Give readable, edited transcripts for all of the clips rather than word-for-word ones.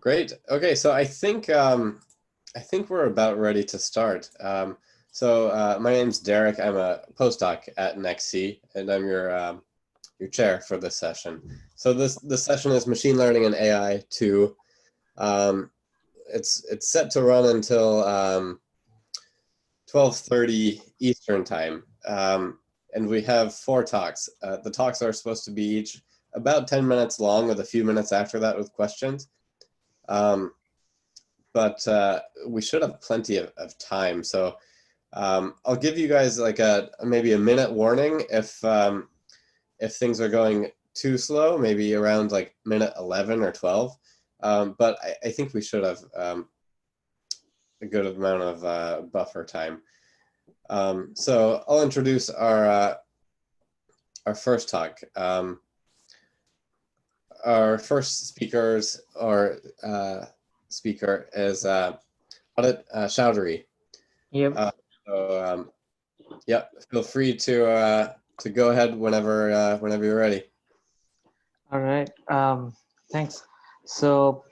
Great. Okay, so I think we're about ready to start. My name's Derrick. I'm a postdoc at NextC, and I'm your chair for this session. So this session is Machine Learning and AI 2. It's set to run until 12:30 Eastern time, and we have 4 talks. The talks are supposed to be each about 10 minutes long, with a few minutes after that with questions. But we should have plenty of time. So I'll give you guys like maybe a minute warning if things are going too slow, maybe around like minute 11 or 12. But I think we should have a good amount of buffer time. So I'll introduce our first talk. Our first speaker is Adit Chawdhary. Yep. Yeah, feel free to go ahead whenever you're ready. All right. Thanks. So,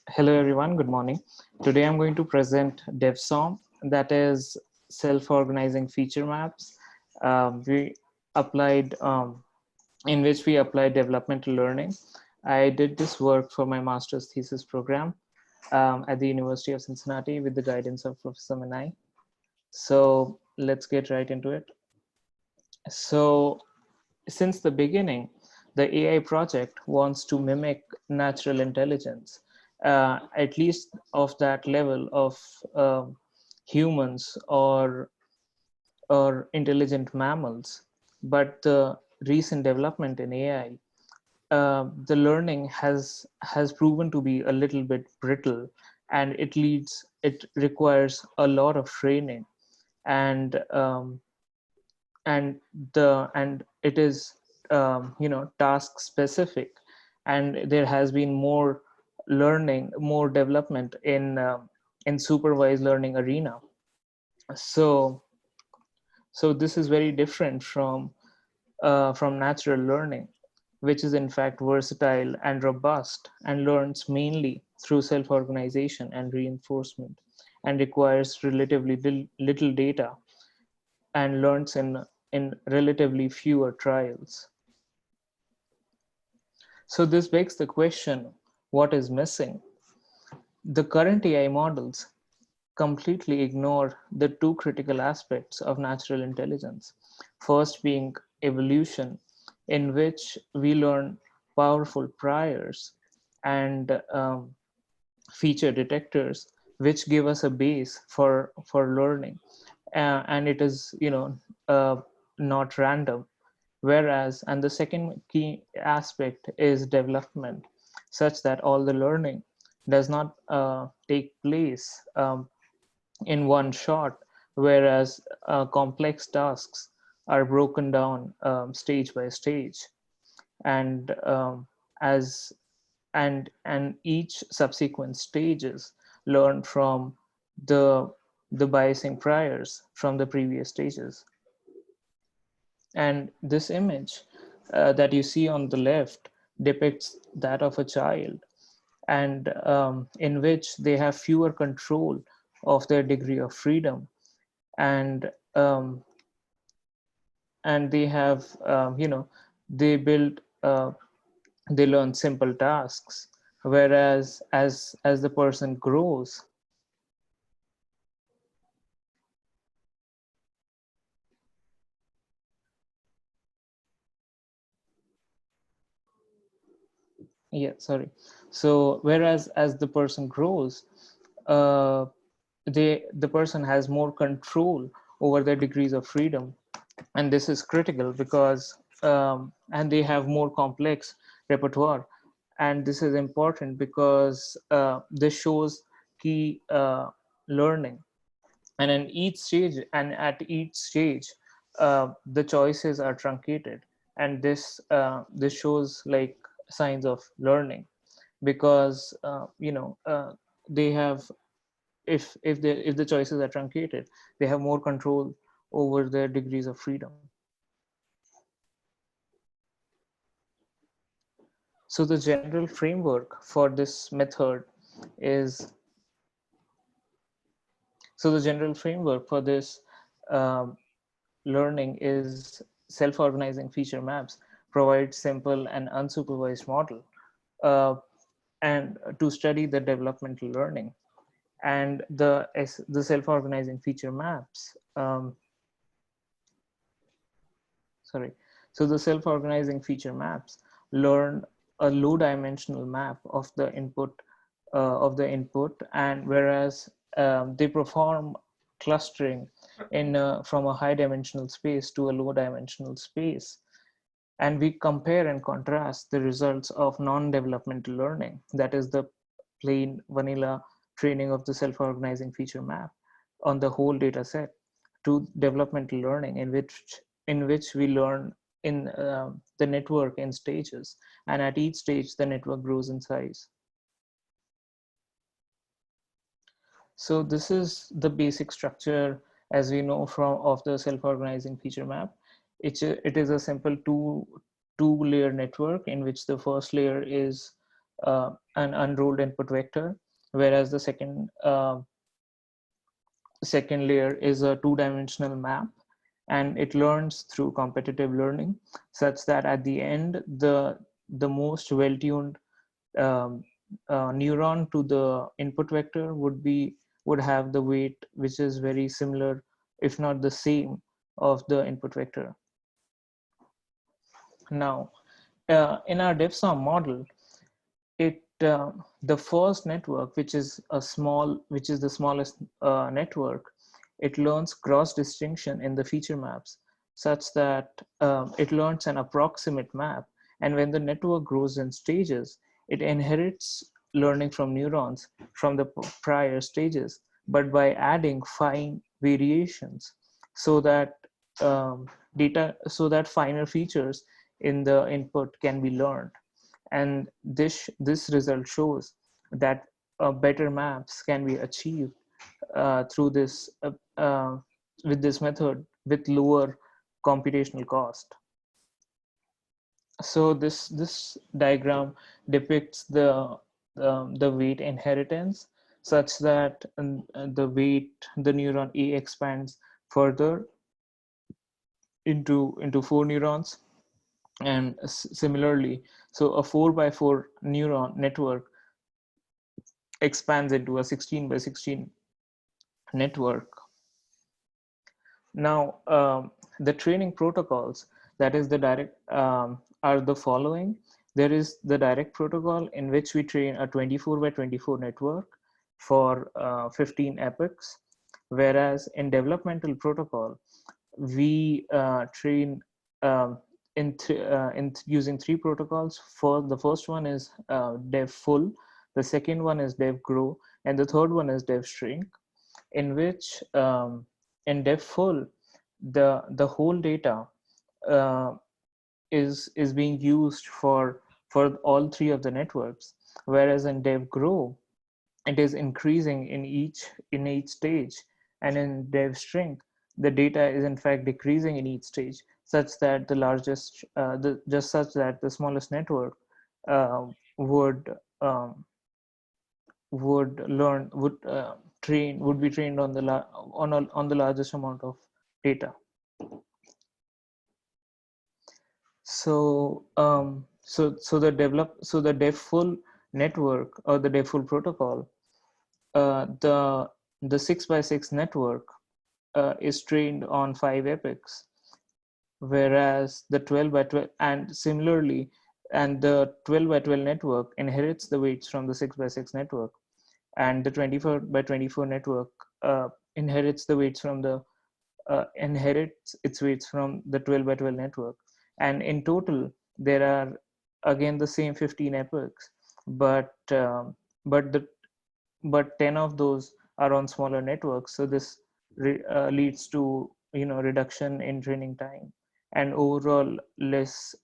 hello everyone. Good morning. Today I'm going to present DevSOM, that is self-organizing feature maps. In which we applied developmental learning. I did this work for my master's thesis program at the University of Cincinnati with the guidance of Professor Minai. So let's get right into it. So since the beginning, the AI project wants to mimic natural intelligence, at least of that level of humans or intelligent mammals. But the recent development in AI, the learning has proven to be a little bit brittle, and it requires a lot of training, and it is task specific, and there has been more development in supervised learning arena. So this is very different from natural learning, which is in fact versatile and robust and learns mainly through self-organization and reinforcement, and requires relatively little data and learns in relatively fewer trials. So this begs the question, what is missing? The current AI models completely ignore the 2 critical aspects of natural intelligence. First being evolution, in which we learn powerful priors and feature detectors, which give us a base for learning, and it is not random. Whereas, and the second key aspect is development, such that all the learning does not take place in one shot, whereas complex tasks are broken down stage by stage, and each subsequent stages learn from the biasing priors from the previous stages. And this image that you see on the left depicts that of a child, and in which they have fewer control of their degree of freedom, and they have they learn simple tasks, whereas as the person grows, so whereas as the person grows, the person has more control over their degrees of freedom, and this is critical because and they have more complex repertoire, and this is important because this shows key learning, and in each stage and at each stage the choices are truncated, and this shows like signs of learning, because they have, if the choices are truncated, they have more control over their degrees of freedom. So the general framework for this method is, so the general framework for this learning is self-organizing feature maps provide simple and unsupervised model uh, and to study the developmental learning. And the self-organizing feature maps, sorry, so the self-organizing feature maps learn a low dimensional map of the input, and whereas they perform clustering from a high dimensional space to a low dimensional space. And we compare and contrast the results of non-developmental learning, that is the plain vanilla training of the self-organizing feature map on the whole data set, to developmental learning in which we learn in the network in stages, and at each stage the network grows in size. So this is the basic structure as we know from of the self-organizing feature map. It is a simple two-layer network in which the first layer is an unrolled input vector, whereas the second layer is a two-dimensional map, and it learns through competitive learning, such that at the end the most well-tuned um, neuron to the input vector would have the weight which is very similar, if not the same, of the input vector. Now, in our DevSum model, the first network, which is the smallest network, it learns cross distinction in the feature maps, such that it learns an approximate map. And when the network grows in stages, it inherits learning from neurons from the prior stages, but by adding fine variations, so that finer features in the input can be learned. And this result shows that better maps can be achieved through this with this method with lower computational cost. So this diagram depicts the weight inheritance, such that the neuron A expands further into 4 neurons, and similarly, so a 4x4 neuron network expands into a 16x16 network. Now, the training protocols, that is the direct, are the following. There is the direct protocol, in which we train a 24x24 network for 15 epochs, whereas in developmental protocol, we train using 3 protocols. For the first one is dev full, the second one is dev grow, and the third one is dev shrink, in which in dev full the whole data is being used for all 3 of the networks, whereas in dev grow it is increasing in each stage, and in dev shrink the data is in fact decreasing in each stage, such that the smallest network would be trained on the largest amount of data. So the dev full network, or the dev full protocol, the 6x6 network is trained on 5 epochs, whereas the 12x12, and similarly, and the 12x12 network inherits the weights from the 6x6 network, and the 24x24 network inherits its weights from the 12x12 network. And in total, there are again the same 15 epochs, but 10 of those are on smaller networks. So this leads to reduction in training time and overall less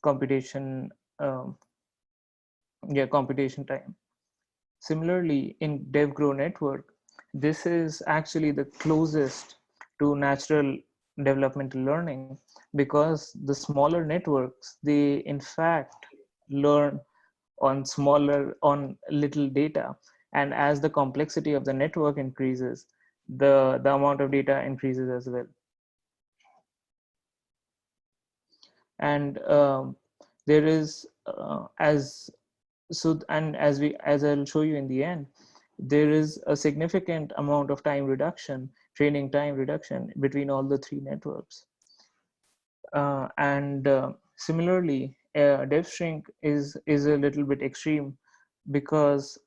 computation computation time. Similarly, in DevGrow network, this is actually the closest to natural developmental learning, because the smaller networks, they in fact learn on little data. And as the complexity of the network increases, the amount of data increases as well. And there is as I'll show you in the end, there is a significant amount of time reduction, training time reduction between all the three networks. And similarly, dev shrink is a little bit extreme, because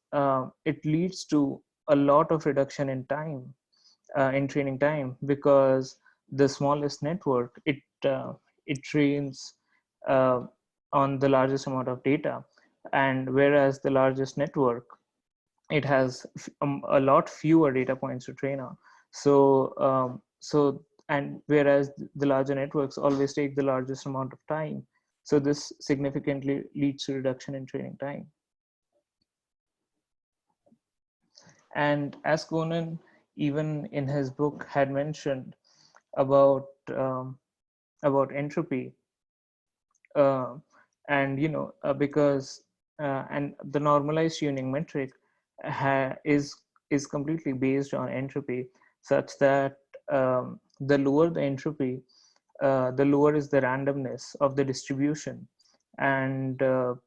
it leads to a lot of reduction in time, in training time, because the smallest network, it trains on the largest amount of data, and whereas the largest network, it has a lot fewer data points to train on. And whereas the larger networks always take the largest amount of time, so this significantly leads to reduction in training time. And as Conan, even in his book, had mentioned about entropy, and because and the normalized tuning metric is completely based on entropy, such that the lower the entropy, the lower is the randomness of the distribution, and the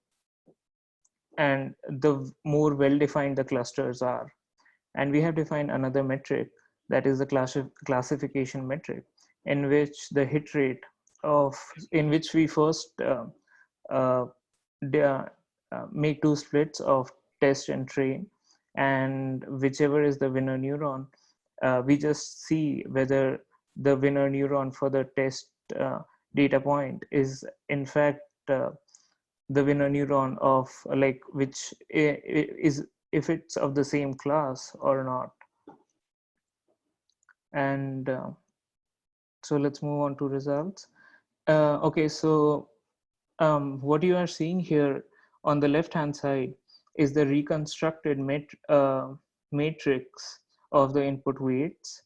more well-defined the clusters are. And we have defined another metric, that is the classification metric, in which the hit rate in which we first make two splits of test and train, and whichever is the winner neuron, we just see whether the winner neuron for the test data point is in fact the winner neuron of which is, if it's of the same class or not. And so let's move on to results. Okay, so what you are seeing here on the left hand side is the reconstructed matrix of the input weights.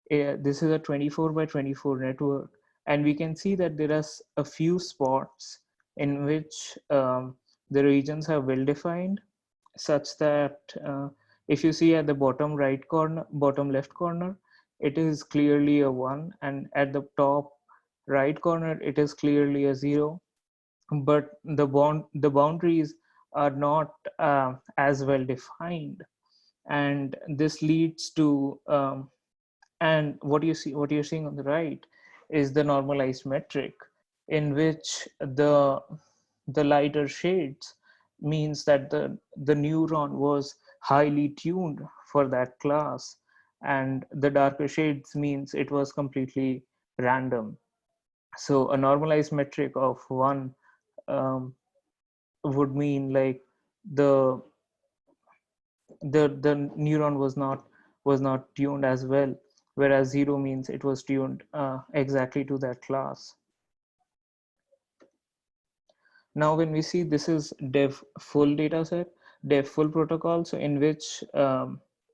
This is a 24 by 24 network, and we can see that there are a few spots in which the regions are well defined, such that if you see at the bottom left corner, it is clearly a 1, and at the top right corner, it is clearly a 0. But the boundaries are not as well defined, and this leads to and what you're seeing on the right is the normalized metric, in which the lighter shades means that the neuron was highly tuned for that class, and the darker shades means it was completely random. So a normalized metric of 1 would mean like the neuron was not tuned as well, whereas 0 means it was tuned exactly to that class. Now when we see, this is dev full data set, dev full protocol, so in which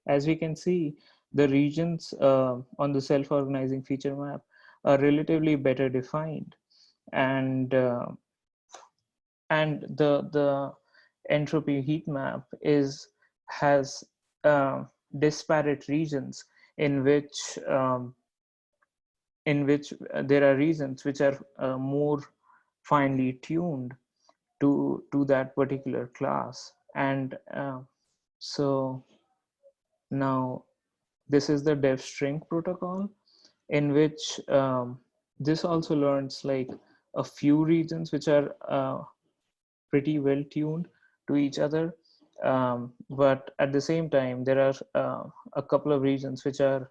as we can see, the regions on the self-organizing feature map are relatively better defined, and the entropy heat map has disparate regions in which there are regions which are more finely tuned to that particular class. And so now this is the dev string protocol, in which this also learns like a few regions which are pretty well tuned to each other, but at the same time there are a couple of regions which are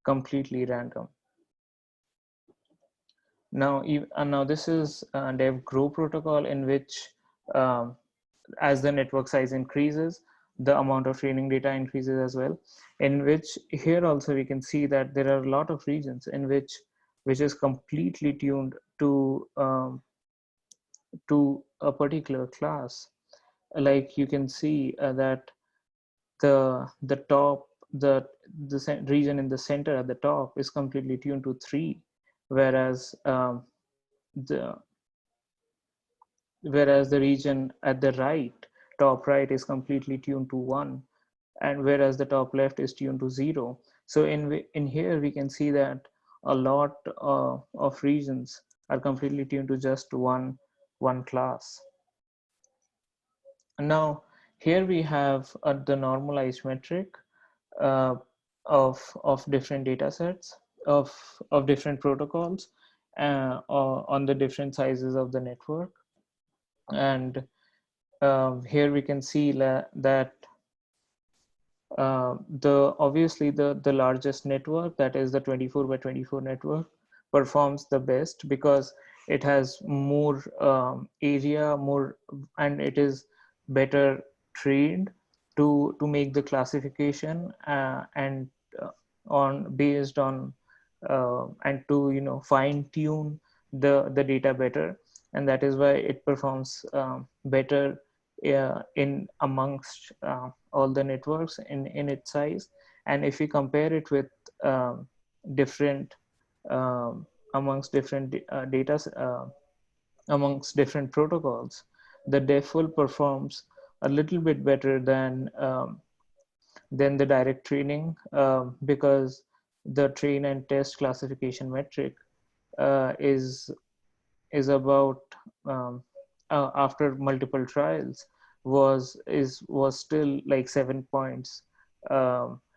completely random. Now this is dev grow protocol, in which as the network size increases, the amount of training data increases as well, in which here also we can see that there are a lot of regions in which is completely tuned to a particular class. Like you can see that the top the region in the center at the top is completely tuned to 3, whereas the region at the right top right is completely tuned to 1, and whereas the top left is tuned to 0. So in here we can see that a lot of regions are completely tuned to just one class. Now here we have the normalized metric uh, of different data sets of different protocols on the different sizes of the network. And here we can see that obviously the largest network, that is the 24 by 24 network, performs the best because it has more area, and it is better trained to make the classification and on based on and to fine tune the data better, and that is why it performs better in amongst all the networks in its size. And if we compare it with different amongst different data amongst different protocols, the DEFL performs a little bit better than the direct training because the train and test classification metric is about after multiple trials was still like 7 points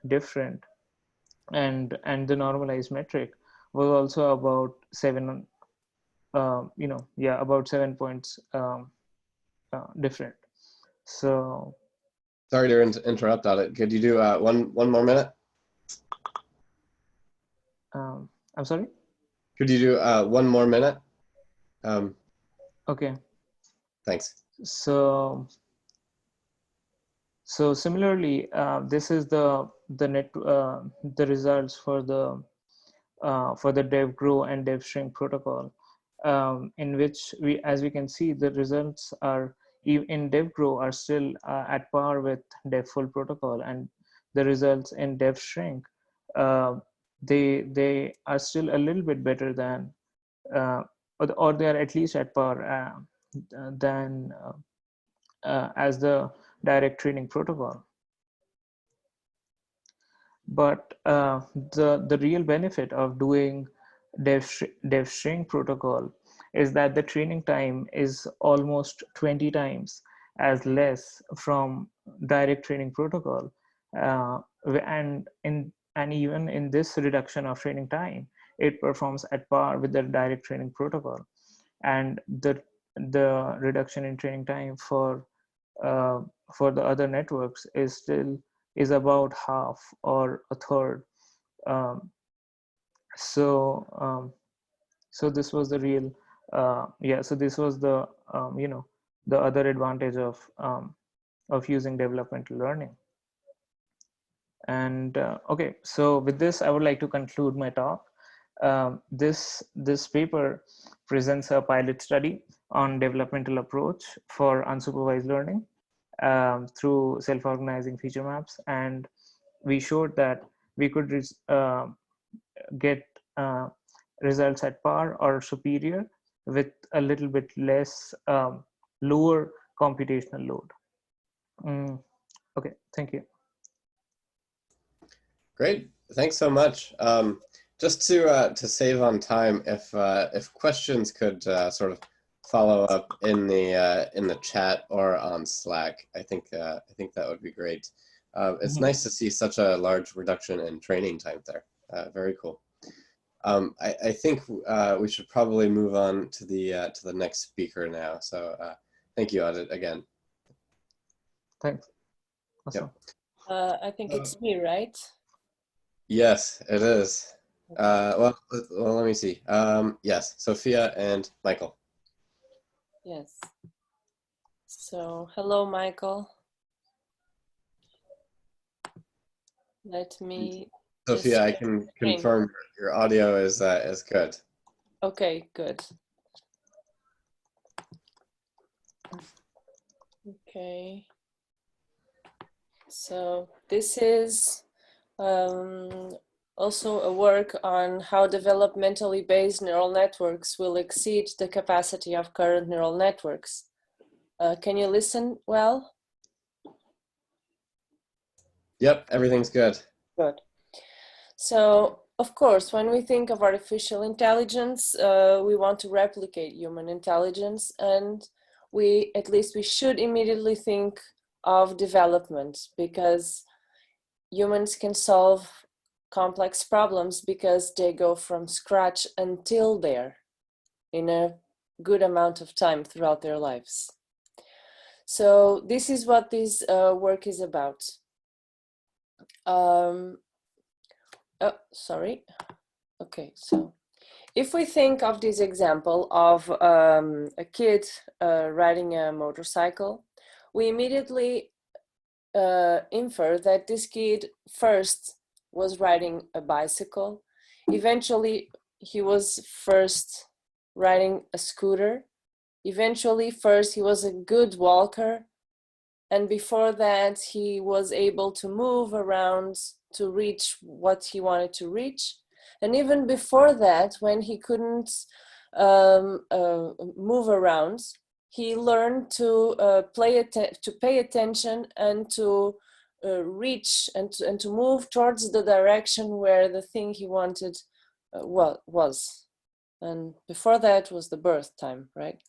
different, and the normalized metric was also about 7 about 7 points different. So sorry to interrupt, Adit. Could you do one more minute? I'm sorry? Could you do one more minute? Okay. Thanks. So similarly, this is the results for the DevGrow and DevShrink protocol, in which as we can see, the results are in DevGrow are still at par with DevFull protocol, and the results in DevShrink they are still a little bit better than or they are at least at par than as the direct training protocol. But the real benefit of doing DevShrink protocol is that the training time is almost 20 times as less from direct training protocol, and even in this reduction of training time, it performs at par with the direct training protocol. And the reduction in training time for the other networks is about half or a third. So this was the real so this was the the other advantage of using developmental learning. And okay, so with this I would like to conclude my talk. This paper presents a pilot study on developmental approach for unsupervised learning through self-organizing feature maps, and we showed that we could get results at par or superior with a little bit less lower computational load. Okay, thank you. Great, thanks so much. Just to save on time, if questions could sort of follow up in the chat or on Slack, I think that would be great. It's nice to see such a large reduction in training time there. Very cool. I think we should probably move on to the next speaker now. So thank you, Adit, again. Thanks. Awesome. Yep. I think it's me, right? Yes, it is. Well, let me see. Yes, Sofia and Michael. Yes. So, hello, Michael. Let me. Sofia, I can confirm your audio is good. Okay, good. Okay. So this is also a work on how developmentally based neural networks will exceed the capacity of current neural networks. Can you listen well? Yep, everything's good. Good. So, of course, when we think of artificial intelligence, we want to replicate human intelligence, and at least we should immediately think of development, because humans can solve complex problems because they go from scratch until there in a good amount of time throughout their lives. So this is what this work is about. Okay, so if we think of this example of a kid riding a motorcycle, we immediately infer that this kid first was riding a bicycle. Eventually, he was first riding a scooter. Eventually, first he was a good walker. And before that, he was able to move around to reach what he wanted to reach. And even before that, when he couldn't move around, he learned to pay attention and to reach and to move towards the direction where the thing he wanted was. And before that was the birth time, right?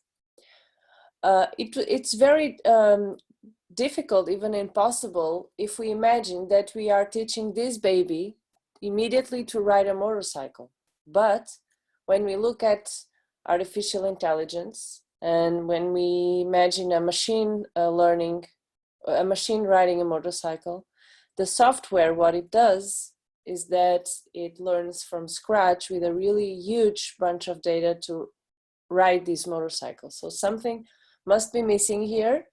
It's very difficult, even impossible, if we imagine that we are teaching this baby immediately to ride a motorcycle. But when we look at artificial intelligence, and when we imagine a machine riding a motorcycle, the software, what it does is that it learns from scratch with a really huge bunch of data to ride these motorcycles. So something must be missing here.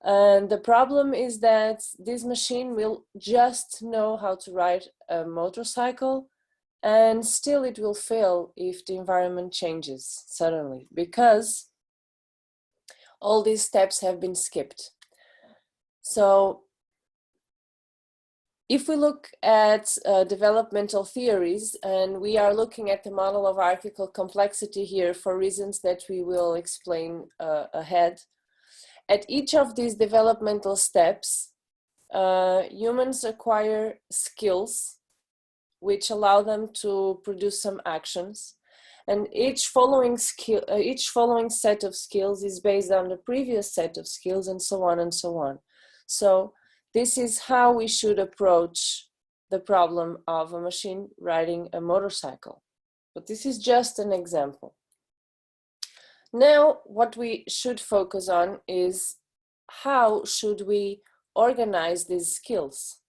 And the problem is that this machine will just know how to ride a motorcycle, and still it will fail if the environment changes suddenly, because all these steps have been skipped. So if we look at developmental theories, and we are looking at the model of hierarchical complexity here for reasons that we will explain ahead, at each of these developmental steps, humans acquire skills which allow them to produce some actions. And each following set of skills is based on the previous set of skills, and so on and so on. So this is how we should approach the problem of a machine riding a motorcycle. But this is just an example. Now, what we should focus on is how should we organize these skills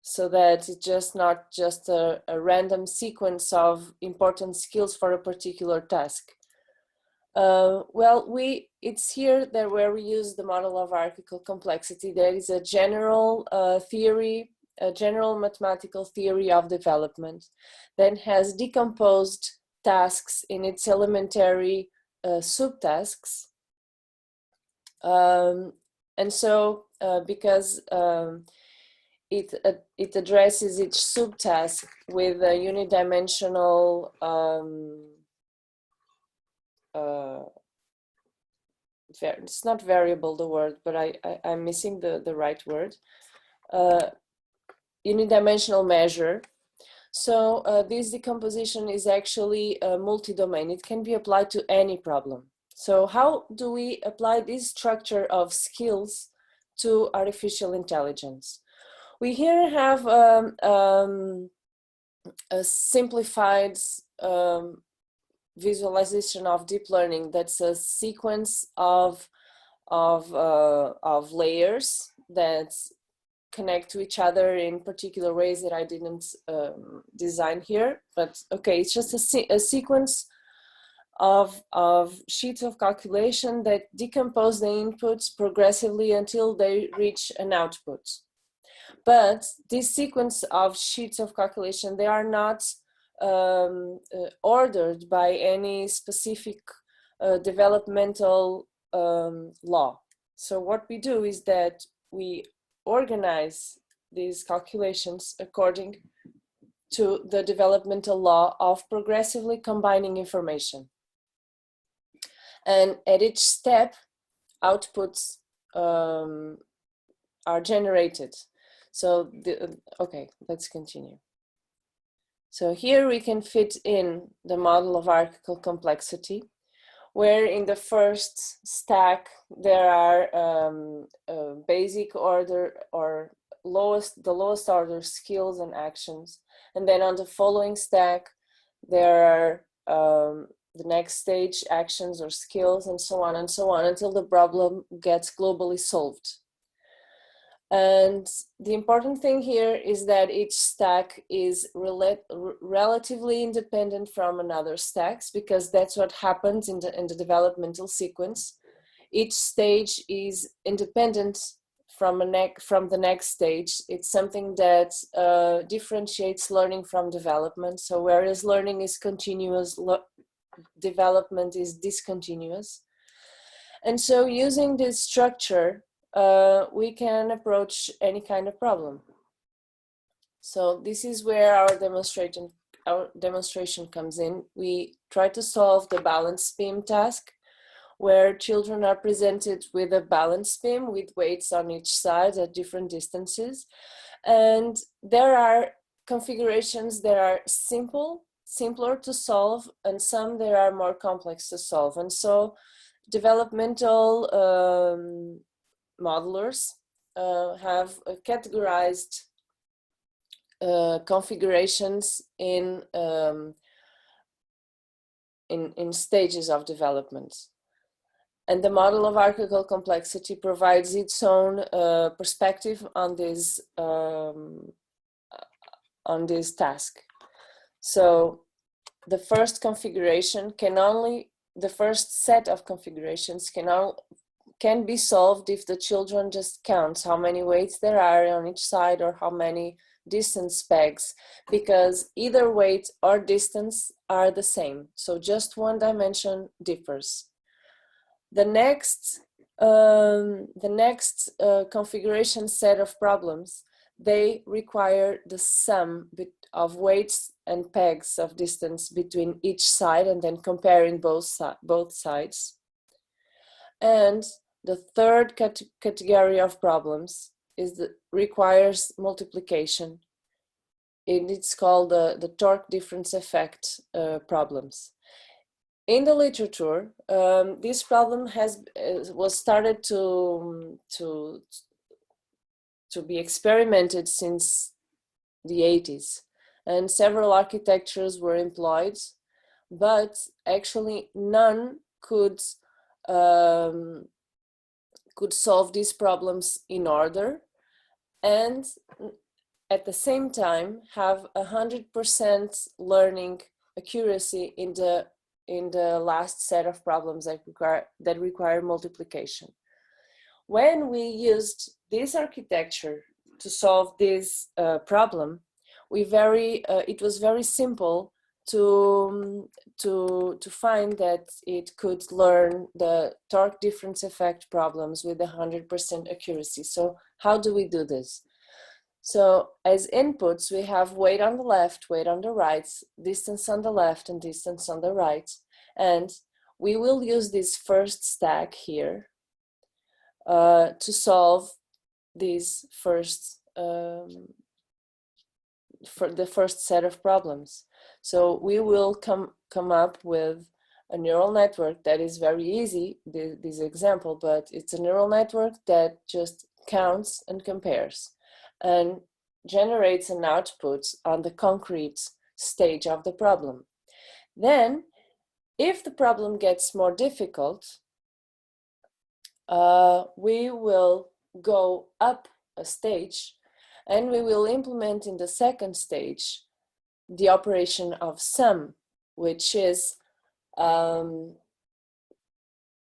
so that it's just not just a random sequence of important skills for a particular task. Well, it's here that where we use the model of hierarchical complexity. There is a general theory, a general mathematical theory of development that has decomposed tasks in its elementary subtasks. And so because it addresses each subtask with a unidimensional it's not variable, the word, but I'm missing the right word, unidimensional measure. So this decomposition is actually multi-domain. It can be applied to any problem. So how do we apply this structure of skills to artificial intelligence? We here have a simplified visualization of deep learning. That's a sequence of layers that connect to each other in particular ways that I didn't design here. But okay, it's just a sequence of sheets of calculation that decompose the inputs progressively until they reach an output. But this sequence of sheets of calculation, they are not ordered by any specific developmental law. So what we do is that we organize these calculations according to the developmental law of progressively combining information. And at each step, outputs are generated. So, okay, let's continue. So here we can fit in the model of hierarchical complexity, where in the first stack there are basic order or the lowest order skills and actions, and then on the following stack there are the next stage actions or skills, and so on until the problem gets globally solved. And the important thing here is that each stack is relatively independent from another stacks, because that's what happens in the developmental sequence. Each stage is independent from the next stage. It's something that differentiates learning from development. So whereas learning is continuous, development is discontinuous. And so using this structure, we can approach any kind of problem. So this is where our demonstration comes in. We try to solve the balance beam task, where children are presented with a balance beam with weights on each side at different distances. And there are configurations that are simpler to solve, and some that are more complex to solve. And so developmental modelers have categorized configurations in stages of development. And the model of hierarchical complexity provides its own perspective on this task. So the first configuration the first set of configurations can be solved if the children just count how many weights there are on each side or how many distance pegs, because either weight or distance are the same. So just one dimension differs. The next configuration set of problems, they require the sum of weights and pegs of distance between each side, and then comparing both sides. And the third category of problems requires multiplication. It's called the torque difference effect problems. In the literature, this problem was started to be experimented since the 80s, and several architectures were employed, but actually none could solve these problems in order, and at the same time have 100% learning accuracy in the last set of problems that require multiplication. When we used this architecture to solve this problem, it was very simple to find that it could learn the torque difference effect problems with 100% accuracy. So how do we do this? So as inputs, we have weight on the left, weight on the right, distance on the left and distance on the right. And we will use this first stack here to solve these for the first set of problems. So we will come up with a neural network that is very easy, this example, but it's a neural network that just counts and compares and generates an output on the concrete stage of the problem. Then, if the problem gets more difficult, we will go up a stage and we will implement in the second stage the operation of sum, which is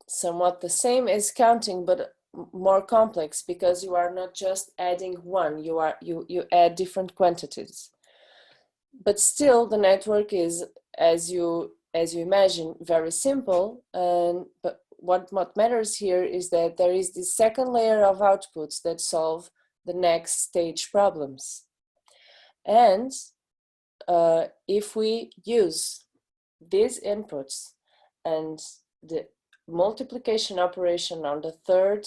somewhat the same as counting, but more complex, because you are not just adding one, you add different quantities. But still the network is, as you imagine, very simple. But what matters here is that there is this second layer of outputs that solve the next stage problems. And if we use these inputs and the multiplication operation on the third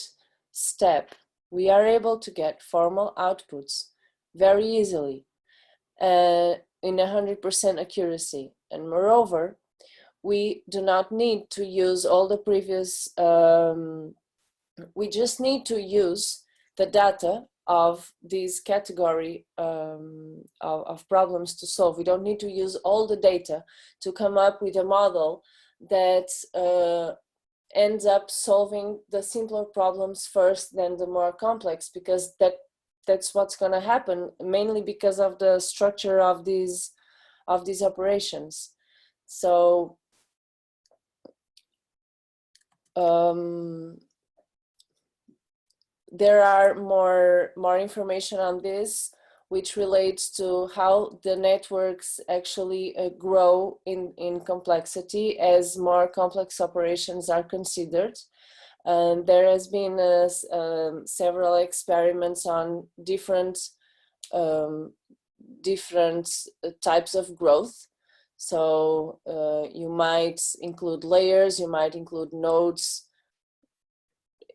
step we are able to get formal outputs very easily in 100% accuracy. And moreover, we do not need to use all the previous, we just need to use the data of this category of problems to solve. We don't need to use all the data to come up with a model that ends up solving the simpler problems first, then the more complex, because that's what's going to happen, mainly because of the structure of these operations. So there are more information on this, which relates to how the networks actually grow in complexity as more complex operations are considered. And there has been several experiments on different types of growth. So you might include layers, you might include nodes.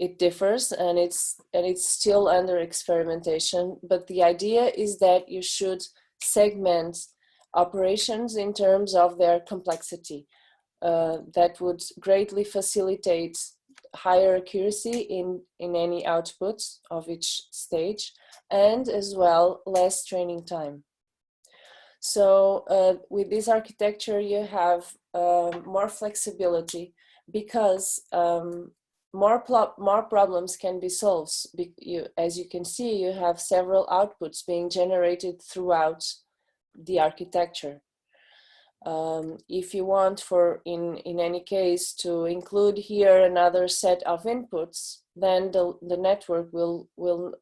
It differs, and it's still under experimentation. But the idea is that you should segment operations in terms of their complexity. That would greatly facilitate higher accuracy in any outputs of each stage, and as well less training time. So with this architecture, you have more flexibility, because more problems can be solved. As you can see, you have several outputs being generated throughout the architecture. If you want, in any case, to include here another set of inputs, then the network will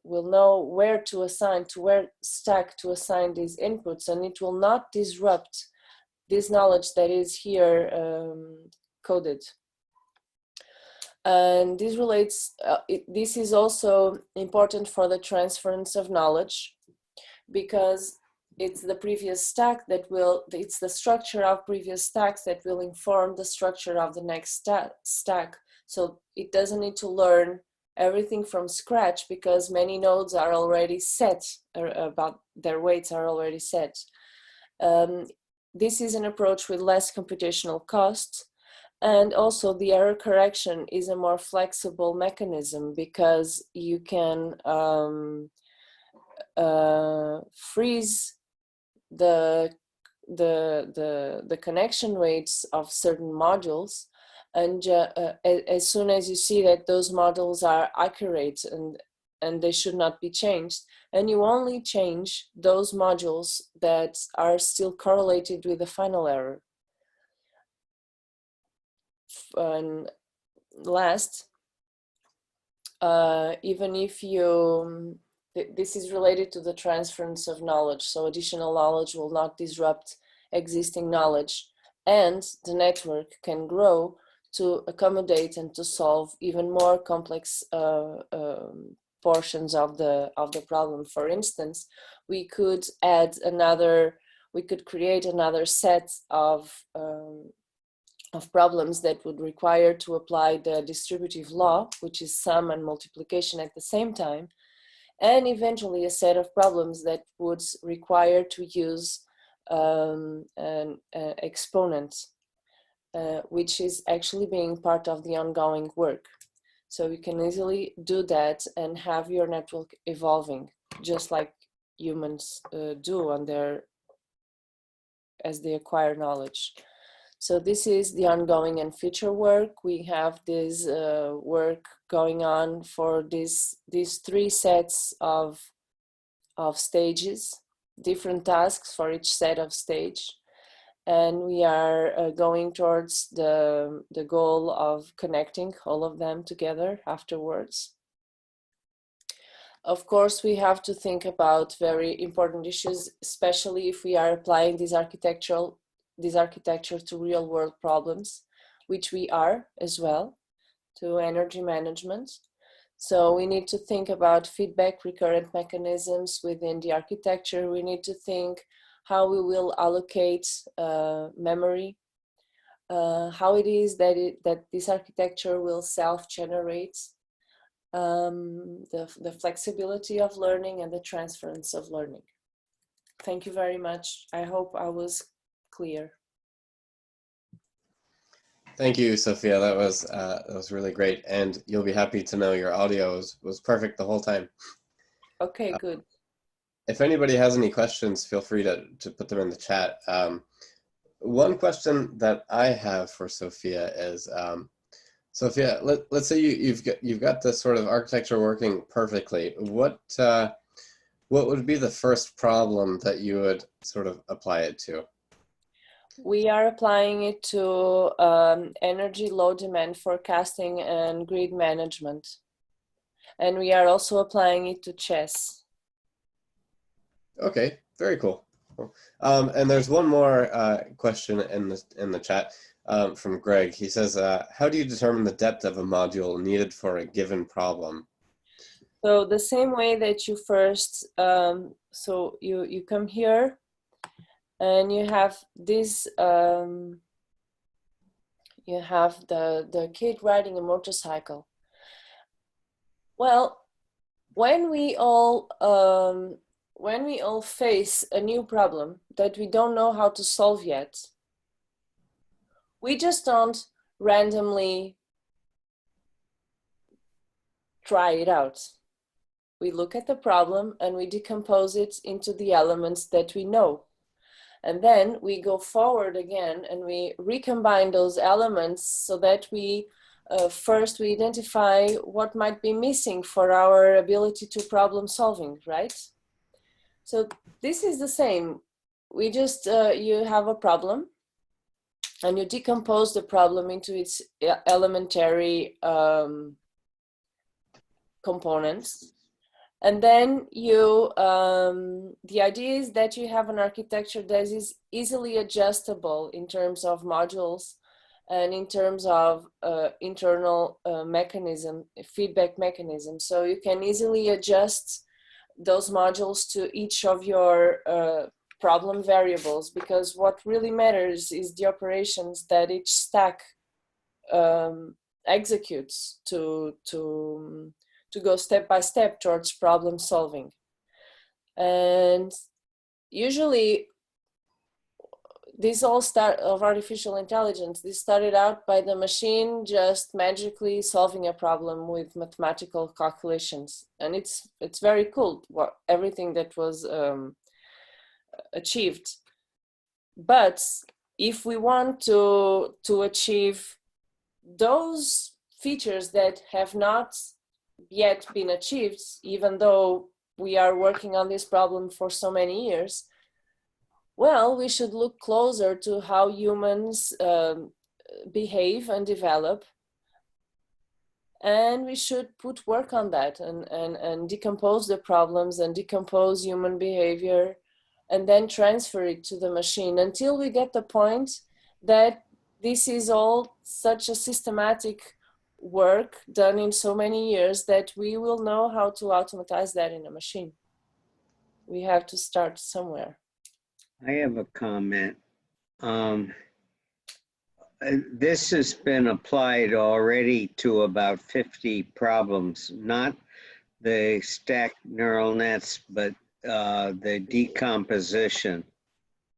know where to assign, to where stack to assign these inputs, and it will not disrupt this knowledge that is here coded. And this relates, this is also important for the transference of knowledge, because it's the previous stack that it's the structure of previous stacks that will inform the structure of the next stack. So it doesn't need to learn everything from scratch, because many nodes are already set, about their weights are already set. This is an approach with less computational cost. And also the error correction is a more flexible mechanism, because you can freeze the connection weights of certain modules, and as soon as you see that those models are accurate and they should not be changed, and you only change those modules that are still correlated with the final error. And last, even if you, this is related to the transference of knowledge, so additional knowledge will not disrupt existing knowledge, and the network can grow to accommodate and to solve even more complex portions of the problem. For instance, we could create another set of problems that would require to apply the distributive law, which is sum and multiplication at the same time, and eventually a set of problems that would require to use an exponent, which is actually being part of the ongoing work. So you can easily do that and have your network evolving, just like humans do as they acquire knowledge. So this is the ongoing and future work. We have this work going on for these three sets of stages, different tasks for each set of stage. And we are going towards the goal of connecting all of them together afterwards. Of course, we have to think about very important issues, especially if we are applying this architecture to real world problems, which we are as well, to energy management. So we need to think about feedback recurrent mechanisms within the architecture. We need to think how we will allocate memory, how it is that this architecture will self-generate, the flexibility of learning and the transference of learning. Thank you very much. I hope I was clear. Thank you, Sofia. That was really great, and you'll be happy to know your audio was perfect the whole time. Okay, good. If anybody has any questions, feel free to put them in the chat. One question that I have for Sofia is, Sofia, let's say you've got this sort of architecture working perfectly. What would be the first problem that you would sort of apply it to? We are applying it to energy load demand forecasting and grid management. And we are also applying it to chess. Okay, very cool. And there's one more question in the chat from Greg. He says, how do you determine the depth of a module needed for a given problem? So the same way that you first, so you come here and you have this, you have the kid riding a motorcycle. Well, when we all face a new problem that we don't know how to solve yet, we just don't randomly try it out. We look at the problem and we decompose it into the elements that we know. And then we go forward again and we recombine those elements so that we first we identify what might be missing for our ability to problem solving, right? So this is the same. We just, you have a problem and you decompose the problem into its elementary components. And then you, the idea is that you have an architecture that is easily adjustable in terms of modules and in terms of internal mechanism, feedback mechanism. So you can easily adjust those modules to each of your problem variables, because what really matters is the operations that each stack executes to go step by step towards problem solving. And usually this all start of artificial intelligence, this started out by the machine just magically solving a problem with mathematical calculations. And it's very cool, everything that was achieved. But if we want to achieve those features that have not yet been achieved, even though we are working on this problem for so many years, well, we should look closer to how humans behave and develop. And we should put work on that and decompose the problems and decompose human behavior and then transfer it to the machine until we get the point that this is all such a systematic work done in so many years that we will know how to automatize that in a machine. We have to start somewhere. I have a comment. This has been applied already to about 50 problems, not the stacked neural nets, but the decomposition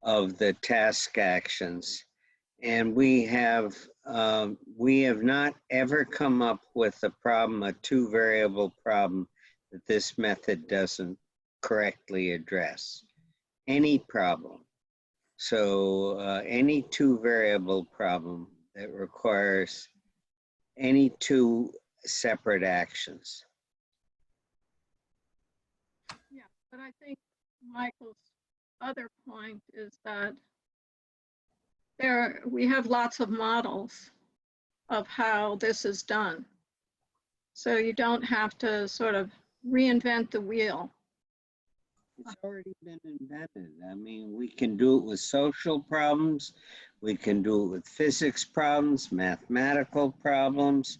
of the task actions. And we have not ever come up with a problem, a two-variable problem, that this method doesn't correctly address. Any problem. So any two-variable problem that requires any two separate actions. Yeah, but I think Michael's other point is that we have lots of models of how this is done. So you don't have to sort of reinvent the wheel. It's already been invented. I mean, we can do it with social problems. We can do it with physics problems, mathematical problems.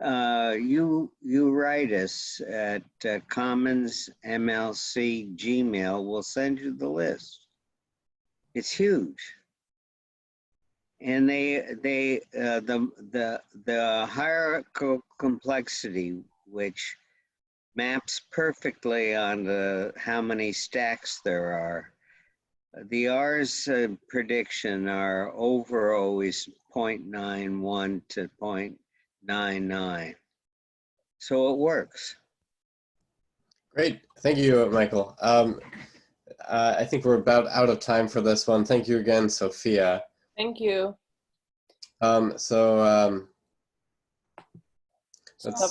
You write us at Commons MLC Gmail. We'll send you the list. It's huge. And the hierarchical complexity which maps perfectly onto how many stacks there are. The R's prediction are over always 0.91 to 0.99. So it works. Great. Thank you, Michael. I think we're about out of time for this one. Thank you again, Sophia. Thank you. Let's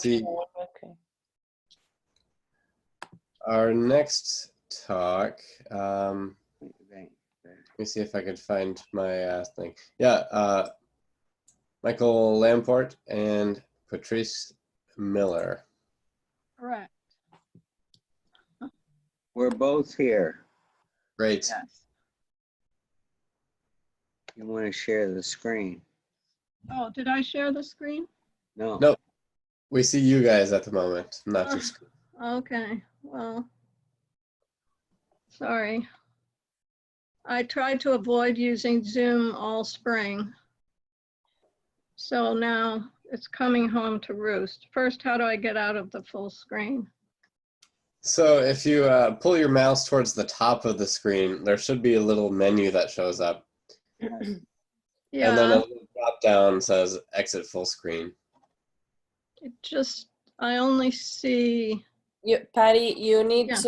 see. Okay. Our next talk, let me see if I could find my thing. Yeah, Michael Lamport and Patrice Miller. Correct. We're both here. Great. Yes. You want to share the screen? Oh, did I share the screen? No. Nope. We see you guys at the moment, not your screen. Okay, well, sorry. I tried to avoid using Zoom all spring. So now it's coming home to roost. First, how do I get out of the full screen? So if you pull your mouse towards the top of the screen, there should be a little menu that shows up. Yeah. And then a little drop down says exit full screen. It just, I only see. Patty, you need Yeah.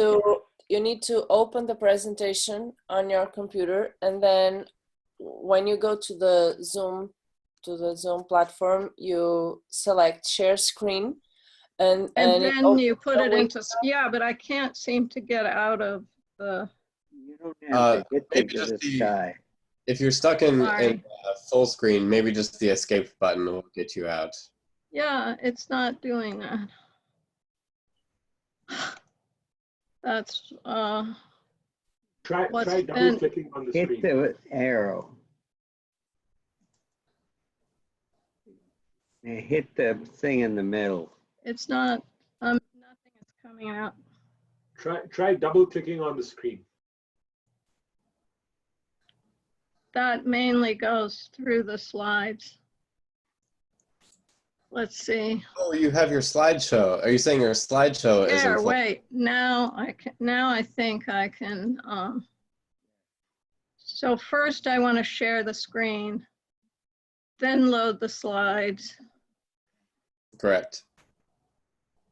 to open the presentation on your computer, and then when you go to the Zoom platform, you select share screen, and And then you put it into, yeah, but I can't seem to get out of the. You don't have to hit maybe the just sky. If you're stuck in full screen, maybe just the escape button will get you out. Yeah, it's not doing that. That's Try double clicking on the screen. Hit the arrow. And hit the thing in the middle. it's not, nothing is coming out. Try double clicking on the screen. That mainly goes through the slides. Let's see. Oh, you have your slideshow. Are you saying your slideshow isn't There, full? wait, now I think I can, so first I want to share the screen, then load the slides, Correct.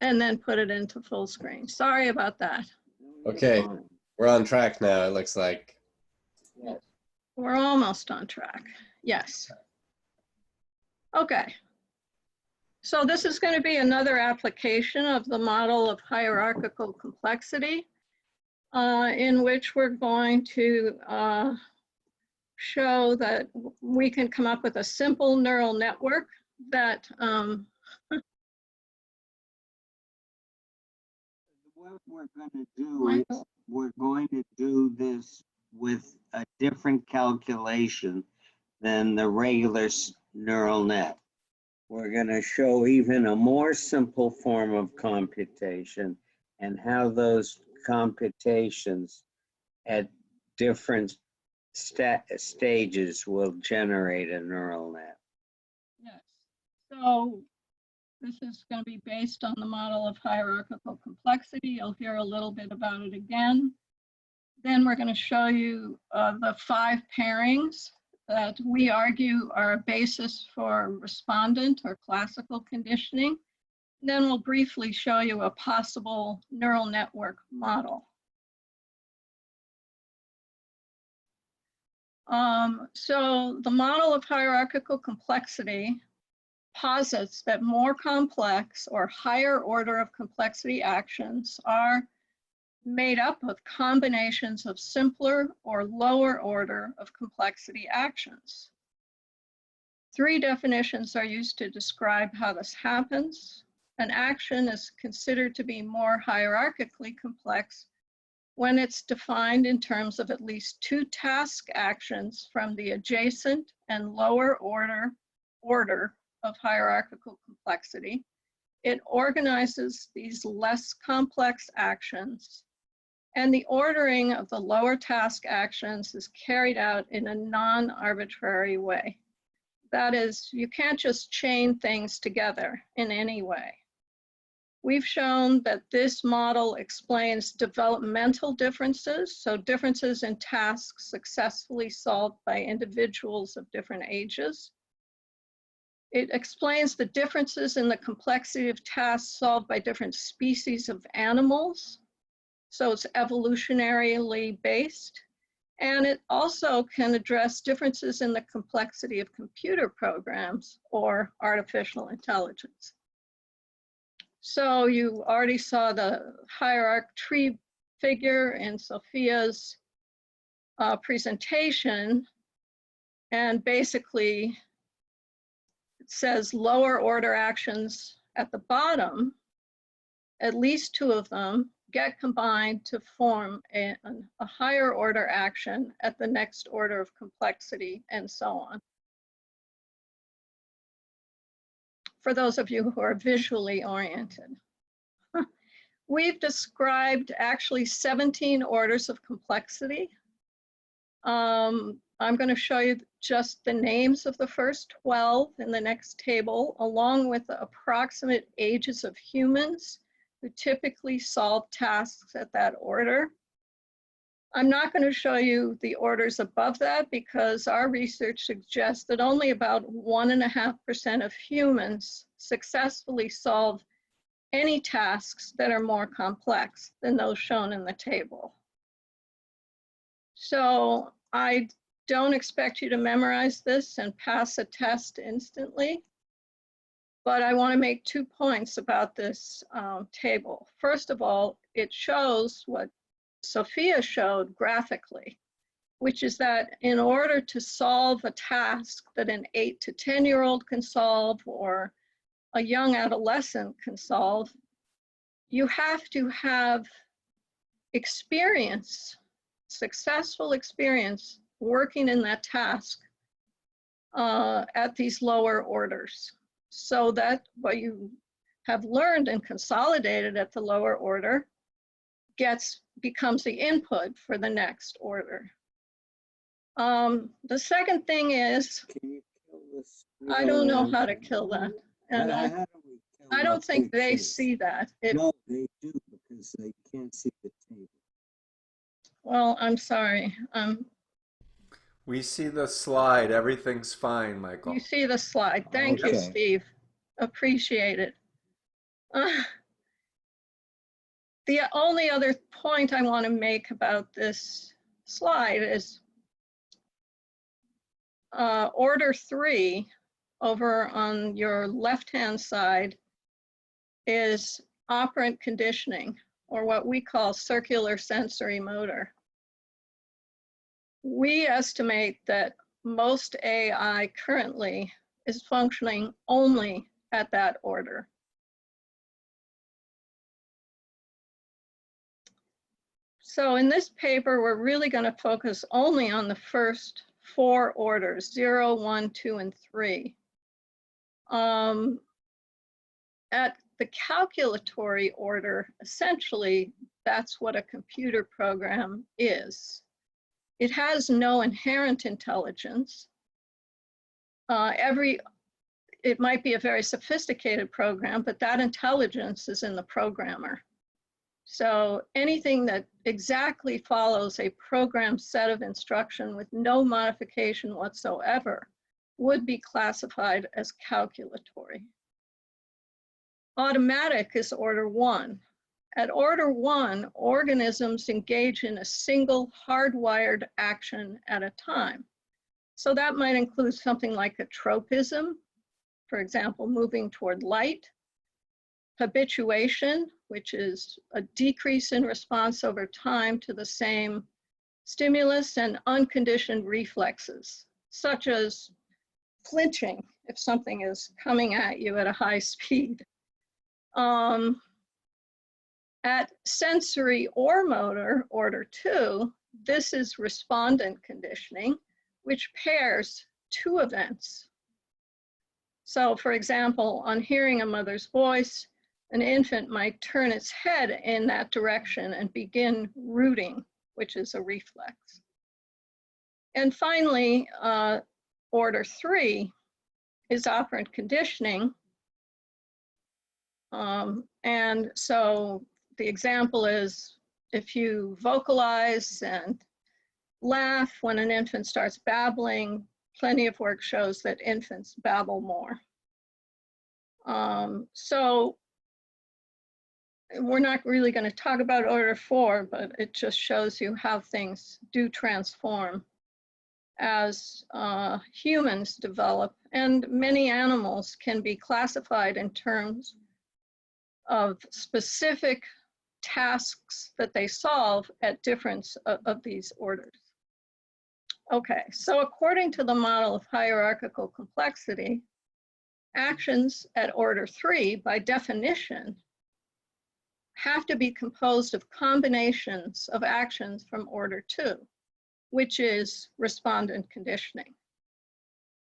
and then put it into full screen. Sorry about that. Okay, we're on track now, it looks like. Yes. We're almost on track. Yes. Okay. So this is going to be another application of the model of hierarchical complexity, in which we're going to show that we can come up with a simple neural network that What we're going to do is we're going to do this with a different calculation than the regular neural net. We're going to show even a more simple form of computation and how those computations at different stages will generate a neural net. yes. So this is going to be based on the model of hierarchical complexity. You'll hear a little bit about it again. Then we're going to show you the 5 pairings that we argue are a basis for respondent or classical conditioning. And then we'll briefly show you a possible neural network model. So the model of hierarchical complexity posits that more complex or higher order of complexity actions are made up of combinations of simpler or lower order of complexity actions. 3 definitions are used to describe how this happens. An action is considered to be more hierarchically complex when it's defined in terms of at least 2 task actions from the adjacent and lower order of hierarchical complexity. It organizes these less complex actions, and the ordering of the lower task actions is carried out in a non-arbitrary way. That is, you can't just chain things together in any way. We've shown that this model explains developmental differences, so differences in tasks successfully solved by individuals of different ages. It explains the differences in the complexity of tasks solved by different species of animals, so it's evolutionarily based. And it also can address differences in the complexity of computer programs or artificial intelligence. So you already saw the hierarchy tree figure in Sofia's presentation. And basically, it says lower order actions at the bottom, at least 2 of them get combined to form a higher order action at the next order of complexity, and so on. For those of you who are visually oriented. We've described actually 17 orders of complexity. I'm going to show you just the names of the first 12 in the next table, along with the approximate ages of humans who typically solve tasks at that order. I'm not going to show you the orders above that because our research suggests that only about 1.5% of humans successfully solve any tasks that are more complex than those shown in the table. So I don't expect you to memorize this and pass a test instantly, but I want to make 2 points about this table. First of all, it shows what Sofia showed graphically, which is that in order to solve a task that an 8 to 10-year-old can solve or a young adolescent can solve, you have to have experience, successful experience working in that task at these lower orders. So that what you have learned and consolidated at the lower order becomes the input for the next order. The second thing is, Can you kill this? I don't know how to kill that. And How do we kill I don't what think they chase? see that. No, they do because they can't see the table. Well, I'm sorry. We see the slide. Everything's fine, Michael. You see the slide. Thank you, Okay. Steve. Appreciate it. The only other point I want to make about this slide is order 3 over on your left-hand side is operant conditioning, or what we call circular sensory motor. We estimate that most AI currently is functioning only at that order. So in this paper, we're really going to focus only on the first 4 orders, 0, 1, 2, and 3. At the calculatory order, essentially, that's what a computer program is. It has no inherent intelligence. It might be a very sophisticated program, but that intelligence is in the programmer. So anything that exactly follows a program set of instruction with no modification whatsoever would be classified as calculatory. Automatic is order 1. At order 1, organisms engage in a single hardwired action at a time. So that might include something like a tropism, for example, moving toward light, habituation, which is a decrease in response over time to the same stimulus, and unconditioned reflexes, such as flinching if something is coming at you at a high speed. At sensory or motor, order 2, this is respondent conditioning, which pairs 2 events. So for example, on hearing a mother's voice, an infant might turn its head in that direction and begin rooting, which is a reflex. And finally, order 3 is operant conditioning. And so the example is if you vocalize and laugh when an infant starts babbling, plenty of work shows that infants babble more. So we're not really going to talk about order 4, but it just shows you how things do transform as humans develop, and many animals can be classified in terms of specific tasks that they solve at difference of these orders. Okay, so according to the model of hierarchical complexity, actions at order 3, by definition, have to be composed of combinations of actions from order 2, which is respondent conditioning.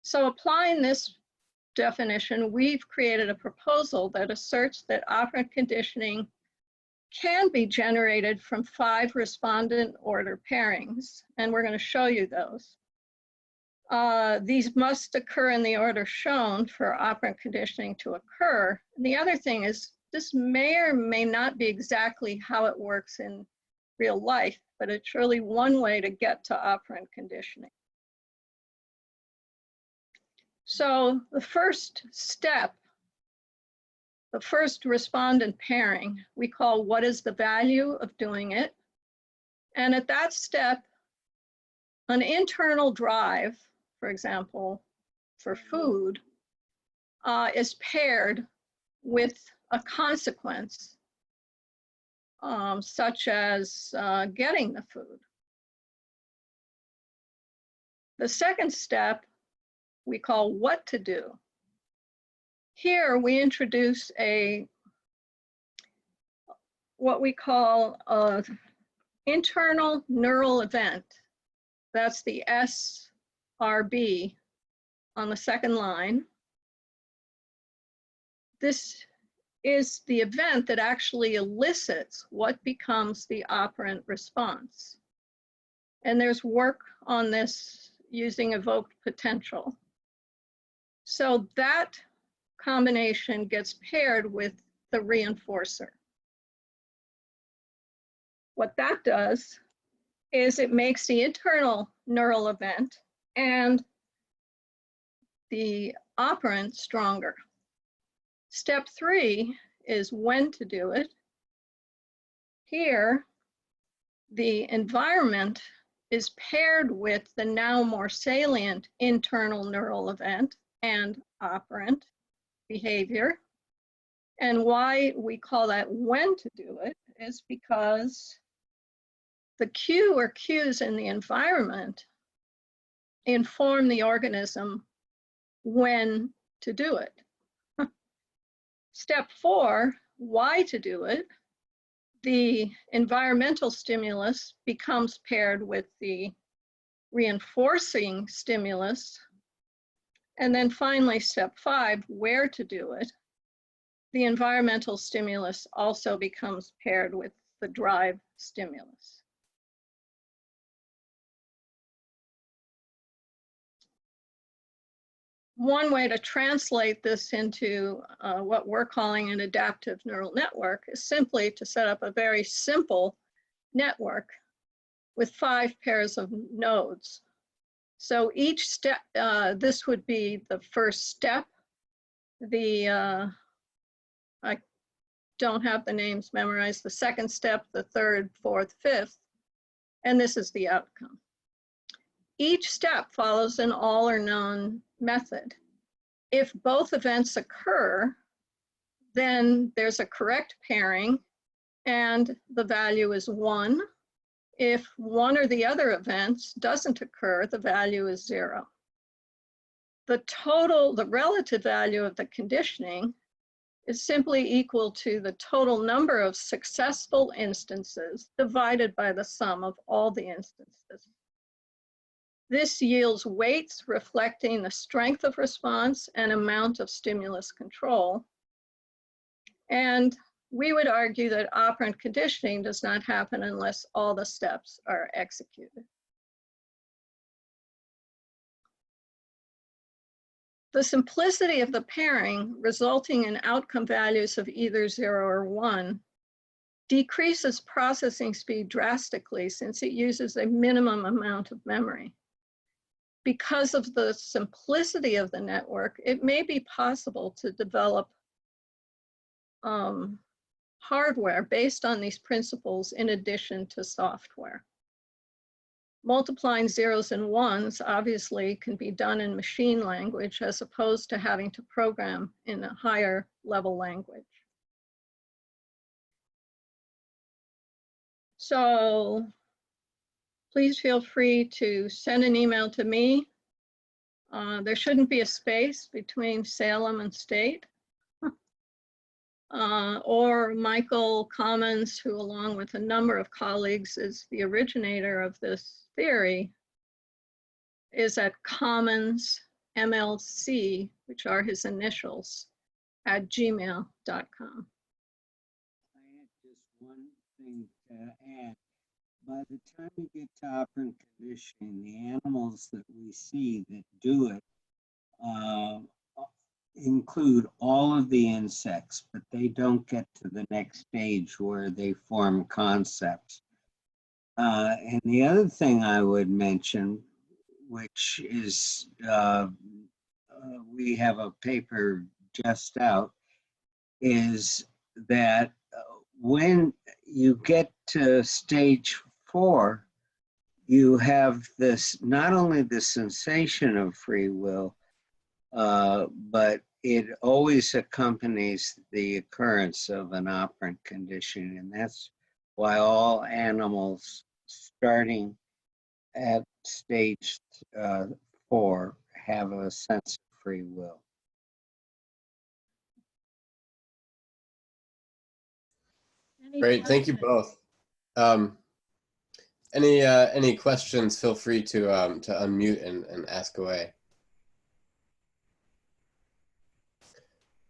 So applying this definition, we've created a proposal that asserts that operant conditioning can be generated from 5 respondent order pairings, and we're going to show you those. These must occur in the order shown for operant conditioning to occur. And the other thing is, this may or may not be exactly how it works in real life, but it's really one way to get to operant conditioning. So the first step, the first respondent pairing, we call what is the value of doing it. And at that step, an internal drive, for example, for food, is paired with a consequence, such as getting the food. The second step we call what to do. Here we introduce what we call an internal neural event. That's the SRB on the second line. This is the event that actually elicits what becomes the operant response. And there's work on this using evoked potential. So that combination gets paired with the reinforcer. What that does is it makes the internal neural event and the operant stronger. Step 3 is when to do it. Here, the environment is paired with the now more salient internal neural event and operant behavior. And why we call that when to do it is because the cue or cues in the environment inform the organism when to do it. Step 4, why to do it. The environmental stimulus becomes paired with the reinforcing stimulus. And then finally, step 5, where to do it. The environmental stimulus also becomes paired with the drive stimulus. One way to translate this into what we're calling an adaptive neural network is simply to set up a very simple network with 5 pairs of nodes. So each step, this would be the first step. I don't have the names memorized. The second step, the third, fourth, fifth, and this is the outcome. Each step follows an all or none method. If both events occur, then there's a correct pairing and the value is 1. If one or the other events doesn't occur, the value is 0. The relative value of the conditioning is simply equal to the total number of successful instances divided by the sum of all the instances. This yields weights reflecting the strength of response and amount of stimulus control. And we would argue that operant conditioning does not happen unless all the steps are executed. The simplicity of the pairing, resulting in outcome values of either 0 or 1, decreases processing speed drastically since it uses a minimum amount of memory. Because of the simplicity of the network, it may be possible to develop hardware based on these principles in addition to software. Multiplying zeros and ones obviously can be done in machine language as opposed to having to program in a higher level language. So please feel free to send an email to me. There shouldn't be a space between Salem and State. Or Michael Commons, who along with a number of colleagues is the originator of this theory, is at Commons MLC, which are his initials, at gmail.com. I had just one thing to add. By the time we get to operant conditioning, the animals that we see that do it include all of the insects, but they don't get to the next stage where they form concepts. And the other thing I would mention, which is we have a paper just out, is that when you get to stage 4, you have this, not only the sensation of free will, but it always accompanies the occurrence of an operant condition. And that's why all animals starting at stage 4 have a sense of free will. Great, thank you both. Any questions? Feel free to unmute and ask away.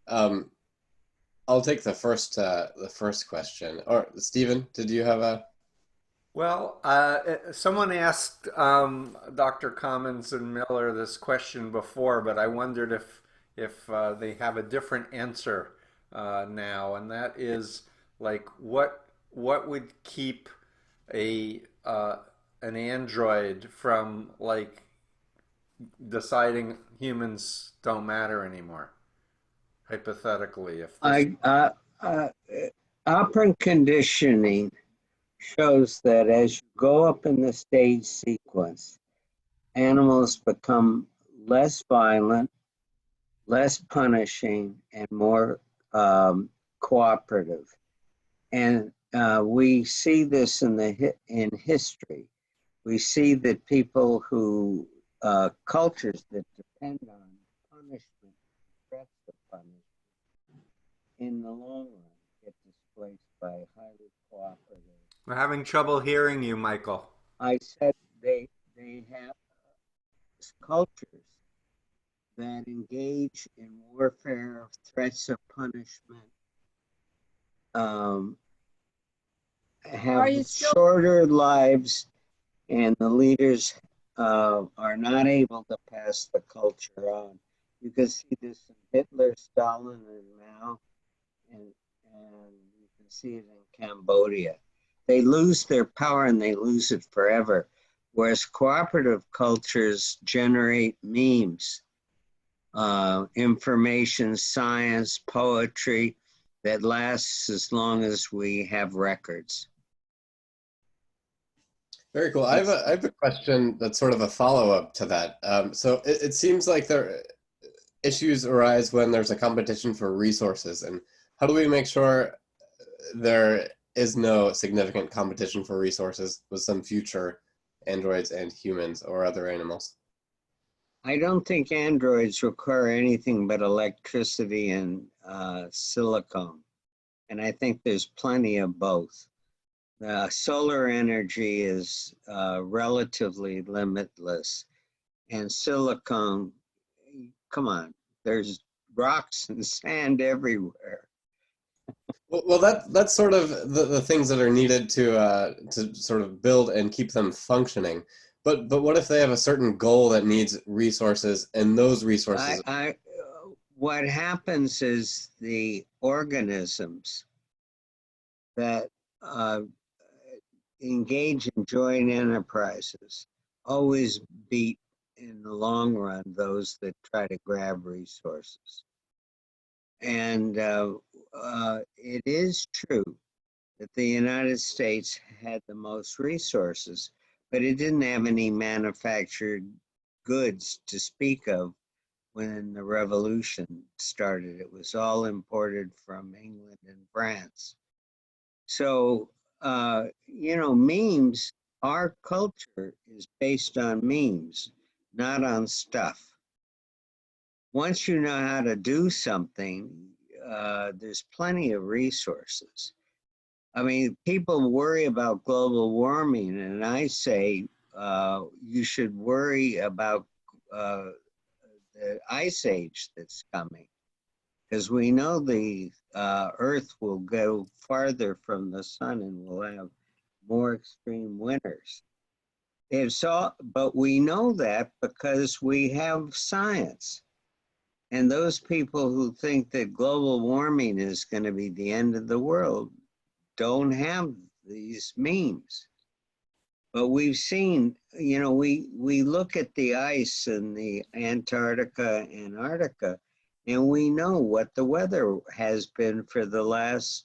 I'll take the first question. Or Stephen, did you have a? Well, someone asked Dr. Commons and Miller this question before, but I wondered if they have a different answer now, and that is like what would keep an android from like deciding humans don't matter anymore, hypothetically? If operant conditioning shows that as you go up in the stage sequence, animals become less violent, less punishing, and more cooperative. And we see this in history. We see that people who, cultures that depend on punishment, threats of punishment, in the long run get displaced by highly cooperative. We're having trouble hearing you, Michael. I said they have cultures that engage in warfare, threats of punishment, have shorter lives, and the leaders are not able to pass the culture on. You can see this in Hitler, Stalin, and Mao, and you can see it in Cambodia. They lose their power and they lose it forever, whereas cooperative cultures generate memes, information, science, poetry that lasts as long as we have records. Very cool. I have a question that's sort of a follow-up to that. So it seems like issues arise when there's a competition for resources, and how do we make sure there is no significant competition for resources with some future androids and humans or other animals? I don't think androids require anything but electricity and silicone. And I think there's plenty of both. Solar energy is relatively limitless. And silicone, come on, there's rocks and sand everywhere. Well, that's sort of the things that are needed to sort of build and keep them functioning. But what if they have a certain goal that needs resources, and those resources? What happens is the organisms that engage in joint enterprises always beat in the long run those that try to grab resources. And it is true that the United States had the most resources, but it didn't have any manufactured goods to speak of when the revolution started. It was all imported from England and France. So, you know, memes, our culture is based on memes, not on stuff. Once you know how to do something, there's plenty of resources. I mean, people worry about global warming, and I say you should worry about the ice age that's coming, because we know the Earth will go farther from the sun and we'll have more extreme winters. But we know that because we have science. And those people who think that global warming is going to be the end of the world don't have these memes. But we've seen, you know, we look at the ice in the Antarctica and Antarctica, and we know what the weather has been for the last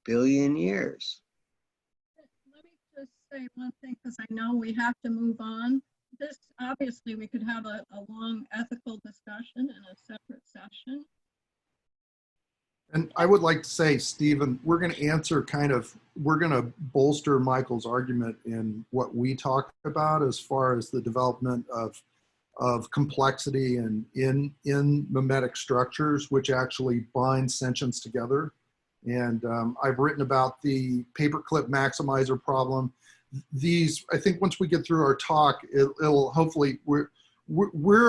billion years. Let me just say one thing, because I know we have to move on. This, obviously, we could have a long ethical discussion in a separate session. And I would like to say, Stephen, we're going to answer we're going to bolster Michael's argument in what we talk about as far as the development of complexity and in mimetic structures, which actually bind sentience together. And I've written about the paperclip maximizer problem. These, I think once we get through our talk, it'll hopefully, we're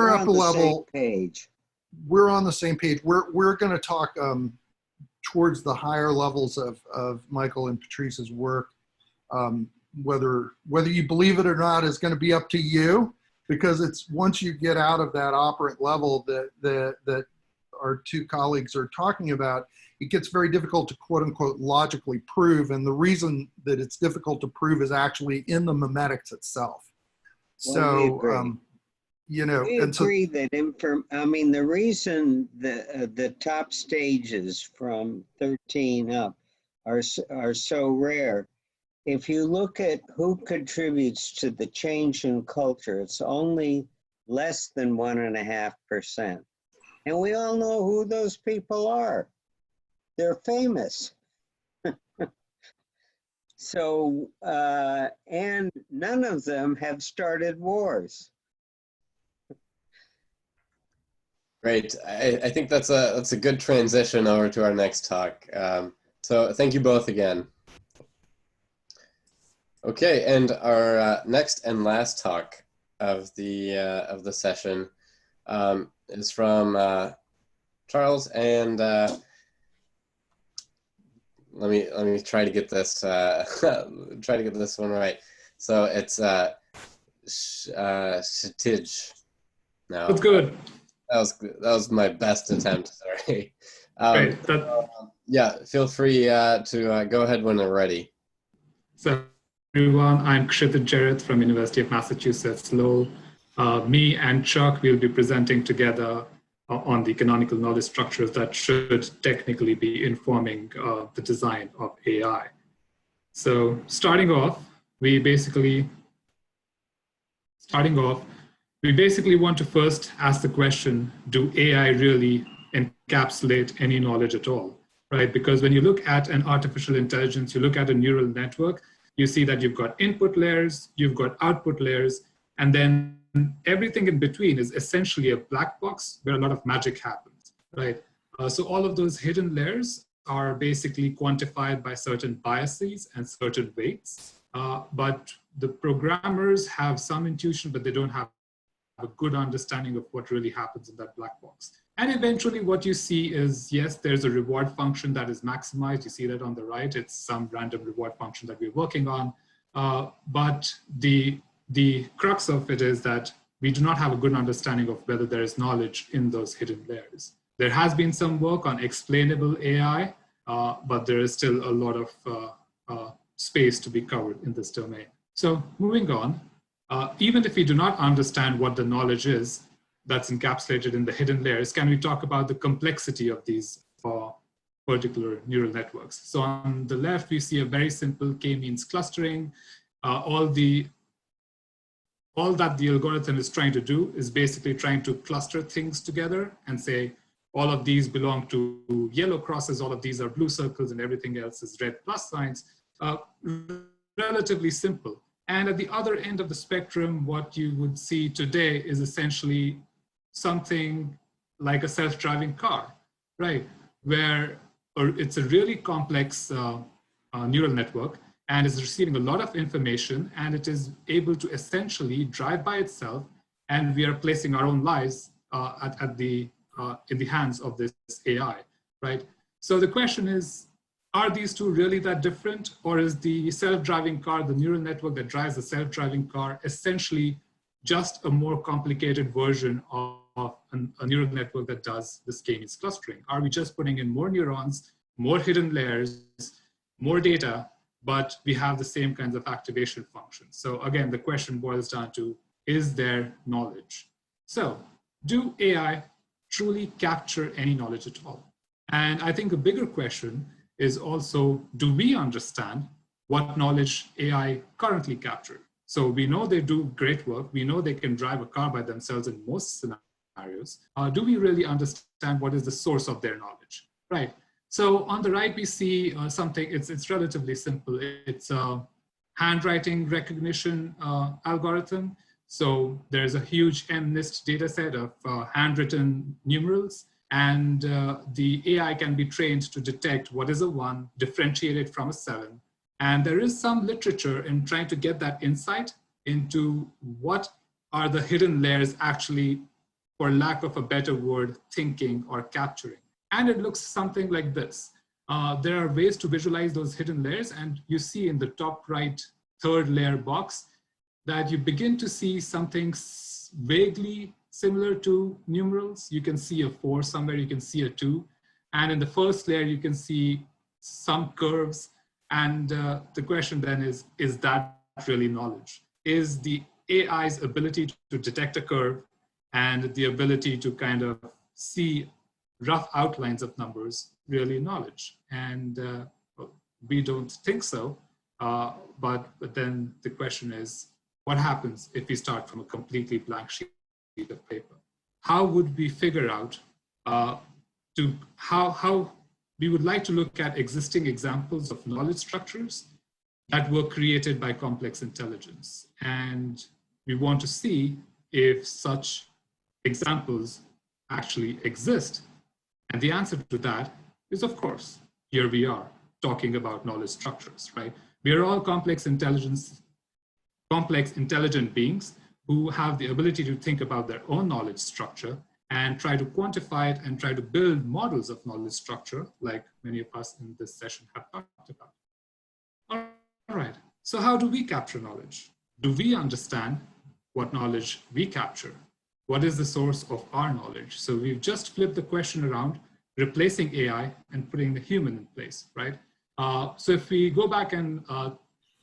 up a level. We're on the same page. We're going to talk towards the higher levels of Michael and Patrice's work. Whether you believe it or not is going to be up to you, because it's once you get out of that operant level that our two colleagues are talking about, it gets very difficult to quote unquote logically prove. And the reason that it's difficult to prove is actually in the mimetics itself. So, you know, we agree that the reason the top stages from 13 up are so rare, if you look at who contributes to the change in culture, it's only less than 1.5%. And we all know who those people are. They're famous. So, and none of them have started wars. Great. I think that's a good transition over to our next talk. So thank you both again. Okay, and our next and last talk of the session is from Charles, and let me try to get this one right. So it's Kshitij. No, that's good. That was my best attempt. Sorry. Great. Yeah, feel free to go ahead when you're ready. So everyone, I'm Kshitij Jerath from University of Massachusetts Lowell. Me and Chuck will be presenting together on the canonical knowledge structures that should technically be informing the design of AI. So starting off, we basically want to first ask the question, do AI really encapsulate any knowledge at all, right? Because when you look at an artificial intelligence, you look at a neural network, you see that you've got input layers, you've got output layers, and then everything in between is essentially a black box where a lot of magic happens, right? So all of those hidden layers are basically quantified by certain biases and certain weights, but the programmers have some intuition, but they don't have a good understanding of what really happens in that black box. And eventually what you see is, yes, there's a reward function that is maximized. You see that on the right, it's some random reward function that we're working on. But the the crux of it is that we do not have a good understanding of whether there is knowledge in those hidden layers. There has been some work on explainable AI, but there is still a lot of space to be covered in this domain. So moving on, even if we do not understand what the knowledge is that's encapsulated in the hidden layers, can we talk about the complexity of these particular neural networks? So on the left, we see a very simple k-means clustering. All that the algorithm is trying to do is basically trying to cluster things together and say, all of these belong to yellow crosses, all of these are blue circles, and everything else is red plus signs. Relatively simple. And at the other end of the spectrum, what you would see today is essentially something like a self-driving car, right? Where it's a really complex neural network, and is receiving a lot of information, and it is able to essentially drive by itself, and we are placing our own lives in the hands of this AI, right? So the question is, are these two really that different, or is the self-driving car, the neural network that drives the self-driving car, essentially just a more complicated version of a neural network that does this k-means clustering? Are we just putting in more neurons, more hidden layers, more data, but we have the same kinds of activation functions? So again, the question boils down to, is there knowledge? So do AI truly capture any knowledge at all? And I think a bigger question is also, do we understand what knowledge AI currently captures? So we know they do great work. We know they can drive a car by themselves in most scenarios. Do we really understand what is the source of their knowledge, right? So on the right, we see something, it's relatively simple. It's a handwriting recognition algorithm. So there's a huge MNIST data set of handwritten numerals, and the AI can be trained to detect what is a 1, differentiate it from a 7. And there is some literature in trying to get that insight into what are the hidden layers actually, for lack of a better word, thinking or capturing. And it looks something like this. There are ways to visualize those hidden layers, and you see in the top right third layer box that you begin to see something vaguely similar to numerals. You can see a 4 somewhere, you can see a 2. And in the first layer, you can see some curves. And the question then is that really knowledge? Is the AI's ability to detect a curve and the ability to kind of see rough outlines of numbers really knowledge? And we don't think so, but then the question is, what happens if we start from a completely blank sheet of paper? How would we figure out how we would like to look at existing examples of knowledge structures that were created by complex intelligence? And we want to see if such examples actually exist. And the answer to that is, of course, here we are talking about knowledge structures, right? We are all complex intelligent beings who have the ability to think about their own knowledge structure and try to quantify it and try to build models of knowledge structure, like many of us in this session have talked about. All right, so how do we capture knowledge? Do we understand what knowledge we capture? What is the source of our knowledge? So we've just flipped the question around, replacing AI and putting the human in place, right? So if we go back and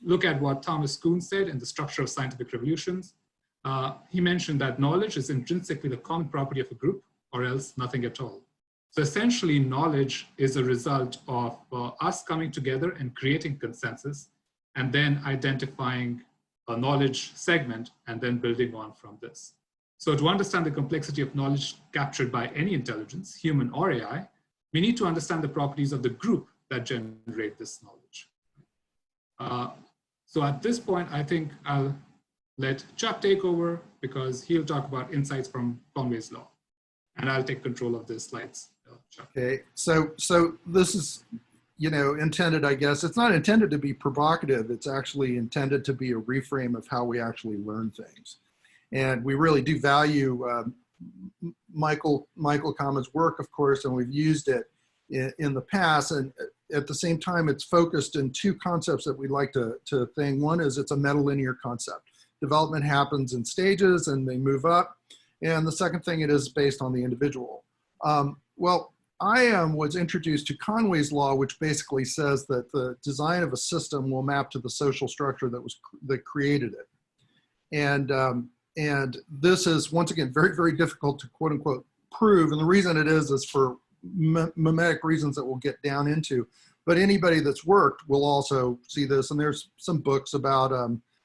look at what Thomas Kuhn said in The Structure of Scientific Revolutions, he mentioned that knowledge is intrinsically the common property of a group, or else nothing at all. So essentially, knowledge is a result of us coming together and creating consensus, and then identifying a knowledge segment, and then building on from this. So to understand the complexity of knowledge captured by any intelligence, human or AI, we need to understand the properties of the group that generate this knowledge. So at this point, I think I'll let Chuck take over, because he'll talk about insights from Conway's law. And I'll take control of the slides, Chuck. Okay, so this is, intended, I guess, it's not intended to be provocative. It's actually intended to be a reframe of how we actually learn things. And we really do value Michael Common's work, of course, and we've used it in the past. And at the same time, it's focused in 2 concepts that we'd like to think. One is it's a metalinear concept. development happens in stages and they move up. And the second thing, it is based on the individual. Well, I was introduced to Conway's law, which basically says that the design of a system will map to the social structure that created it. And this is, once again, very, very difficult to quote unquote prove. And the reason it is for mimetic reasons that we'll get down into. But anybody that's worked will also see this. And there's some books about,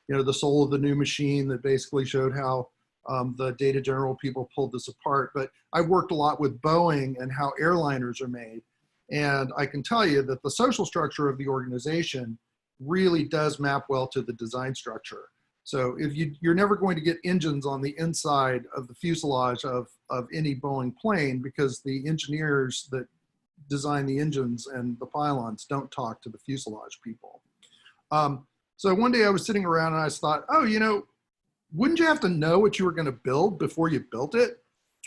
the soul of the new machine that basically showed how the Data General people pulled this apart. But I've worked a lot with Boeing and how airliners are made. And I can tell you that the social structure of the organization really does map well to the design structure. So if you're never going to get engines on the inside of the fuselage of any Boeing plane, because the engineers that design the engines and the pylons don't talk to the fuselage people. So one day I was sitting around and I thought, oh, wouldn't you have to know what you were going to build before you built it?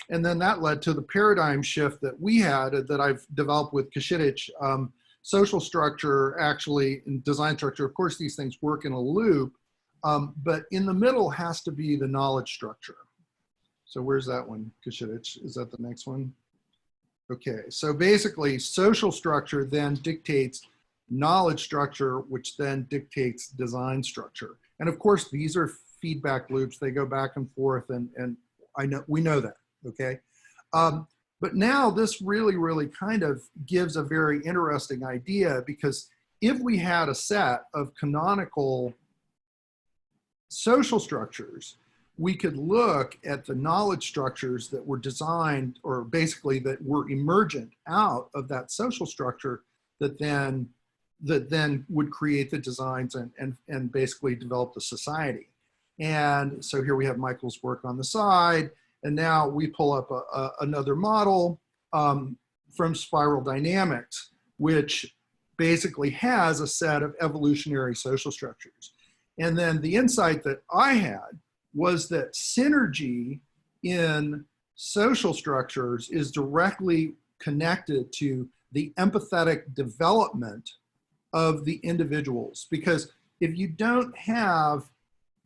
And then that led to the paradigm shift that we had, that I've developed with Kshitij. Social structure, actually, and design structure, of course, these things work in a loop, but in the middle has to be the knowledge structure. So where's that one, Kshitij? Is that the next one? Okay, so basically social structure then dictates knowledge structure, which then dictates design structure. And of course, these are feedback loops. They go back and forth, and we know that, okay? But now this really, really kind of gives a very interesting idea, because if we had a set of canonical social structures, we could look at the knowledge structures that were designed, or basically that were emergent out of that social structure, that then would create the designs and basically develop the society. And so here we have Michael's work on the side, and now we pull up another model from spiral dynamics, which basically has a set of evolutionary social structures. And then the insight that I had was that synergy in social structures is directly connected to the empathetic development of the individuals. Because if you don't have,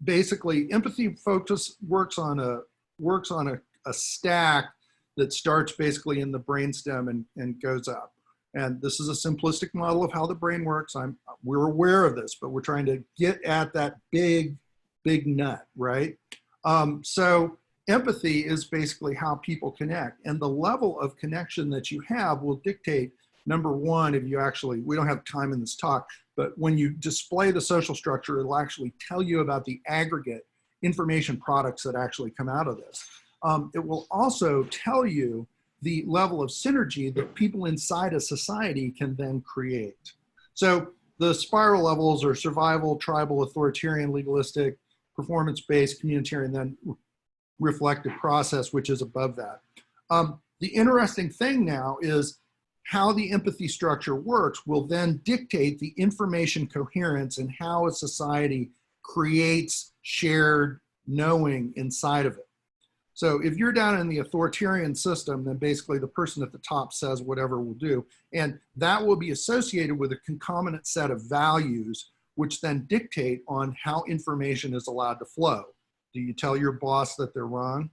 basically, empathy focus works on a stack that starts basically in the brainstem and goes up. And this is a simplistic model of how the brain works. We're aware of this, but we're trying to get at that big nut, right? So empathy is basically how people connect, and the level of connection that you have will dictate, number one, if you actually, we don't have time in this talk, but when you display the social structure, it'll actually tell you about the aggregate information products that actually come out of this. It will also tell you the level of synergy that people inside a society can then create. So the spiral levels are survival, tribal, authoritarian, legalistic, performance-based, communitarian, then reflective process, which is above that. The interesting thing now is how the empathy structure works will then dictate the information coherence and how a society creates shared knowing inside of it. So if you're down in the authoritarian system, then basically the person at the top says whatever will do, and that will be associated with a concomitant set of values, which then dictate on how information is allowed to flow. Do you tell your boss that they're wrong?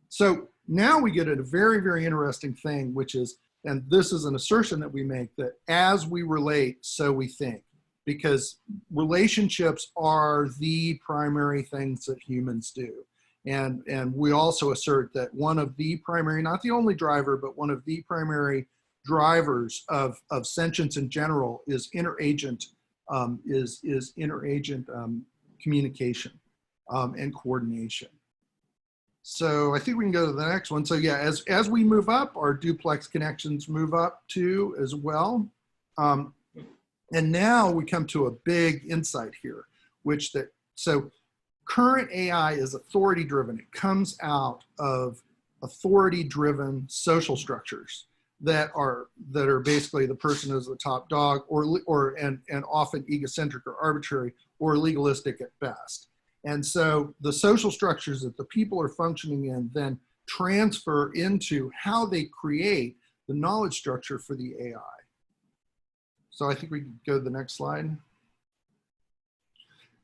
So now we get at a very, very interesting thing, which is, and this is an assertion that we make, that as we relate, so we think, because relationships are the primary things that humans do. And we also assert that one of the primary, not the only driver, but one of the primary drivers of sentience in general is interagent communication and coordination. So I think we can go to the next one. So yeah, as we move up, our duplex connections move up too as well. And now we come to a big insight here, so current AI is authority driven. It comes out of authority driven social structures that are basically the person is the top dog, and often egocentric or arbitrary or legalistic at best. And so the social structures that the people are functioning in then transfer into how they create the knowledge structure for the AI. So I think we can go to the next slide.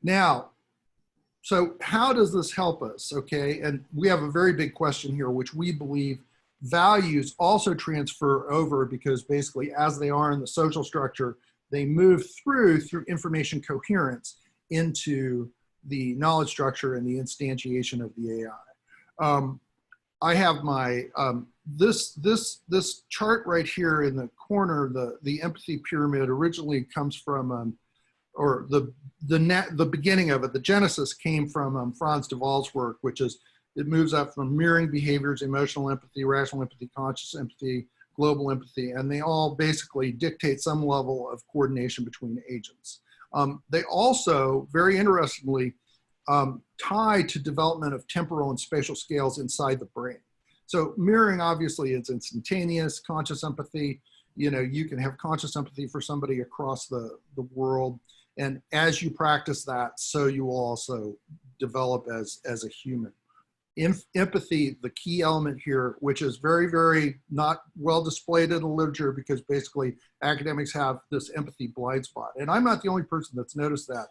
Now, So how does this help us? Okay, and we have a very big question here, which we believe values also transfer over, because basically as they are in the social structure, they move through information coherence into the knowledge structure and the instantiation of the AI. I have my, this chart right here in the corner, the empathy pyramid originally comes from, or the beginning of it, the genesis came from Franz de Waal's work, which is, it moves up from mirroring behaviors, emotional empathy, rational empathy, conscious empathy, global empathy, and they all basically dictate some level of coordination between agents. They also, very interestingly, tie to development of temporal and spatial scales inside the brain. So mirroring obviously is instantaneous. Conscious empathy, you know, you can have conscious empathy for somebody across the world. And as you practice that, so you will also develop as a human. Empathy, the key element here, which is very, very not well displayed in the literature, because basically academics have this empathy blind spot. And I'm not the only person that's noticed that.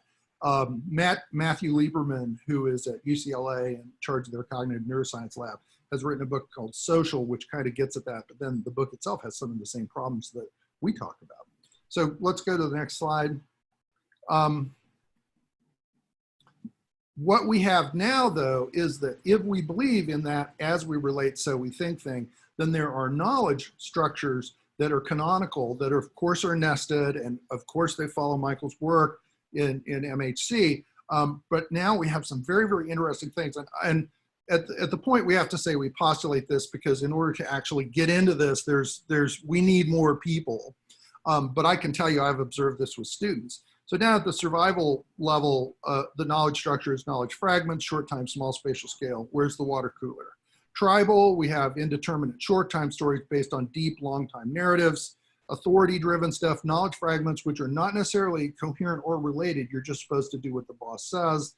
Matthew Lieberman, who is at UCLA in charge of their cognitive neuroscience lab, has written a book called Social, which kind of gets at that, but then the book itself has some of the same problems that we talk about. So let's go to the next slide. What we have now, though, is that if we believe in that as we relate, so we think thing, then there are knowledge structures that are canonical, that are, of course are nested, and of course they follow Michael's work in MHC. But now we have some very, very interesting things. And at the point we have to say we postulate this, because in order to actually get into this, we need more people. But I can tell you I've observed this with students. So now at the survival level, the knowledge structure is knowledge fragments, short time, small spatial scale. Where's the water cooler? Tribal, we have indeterminate short time stories based on deep, long time narratives. Authority driven stuff, knowledge fragments, which are not necessarily coherent or related. You're just supposed to do what the boss says.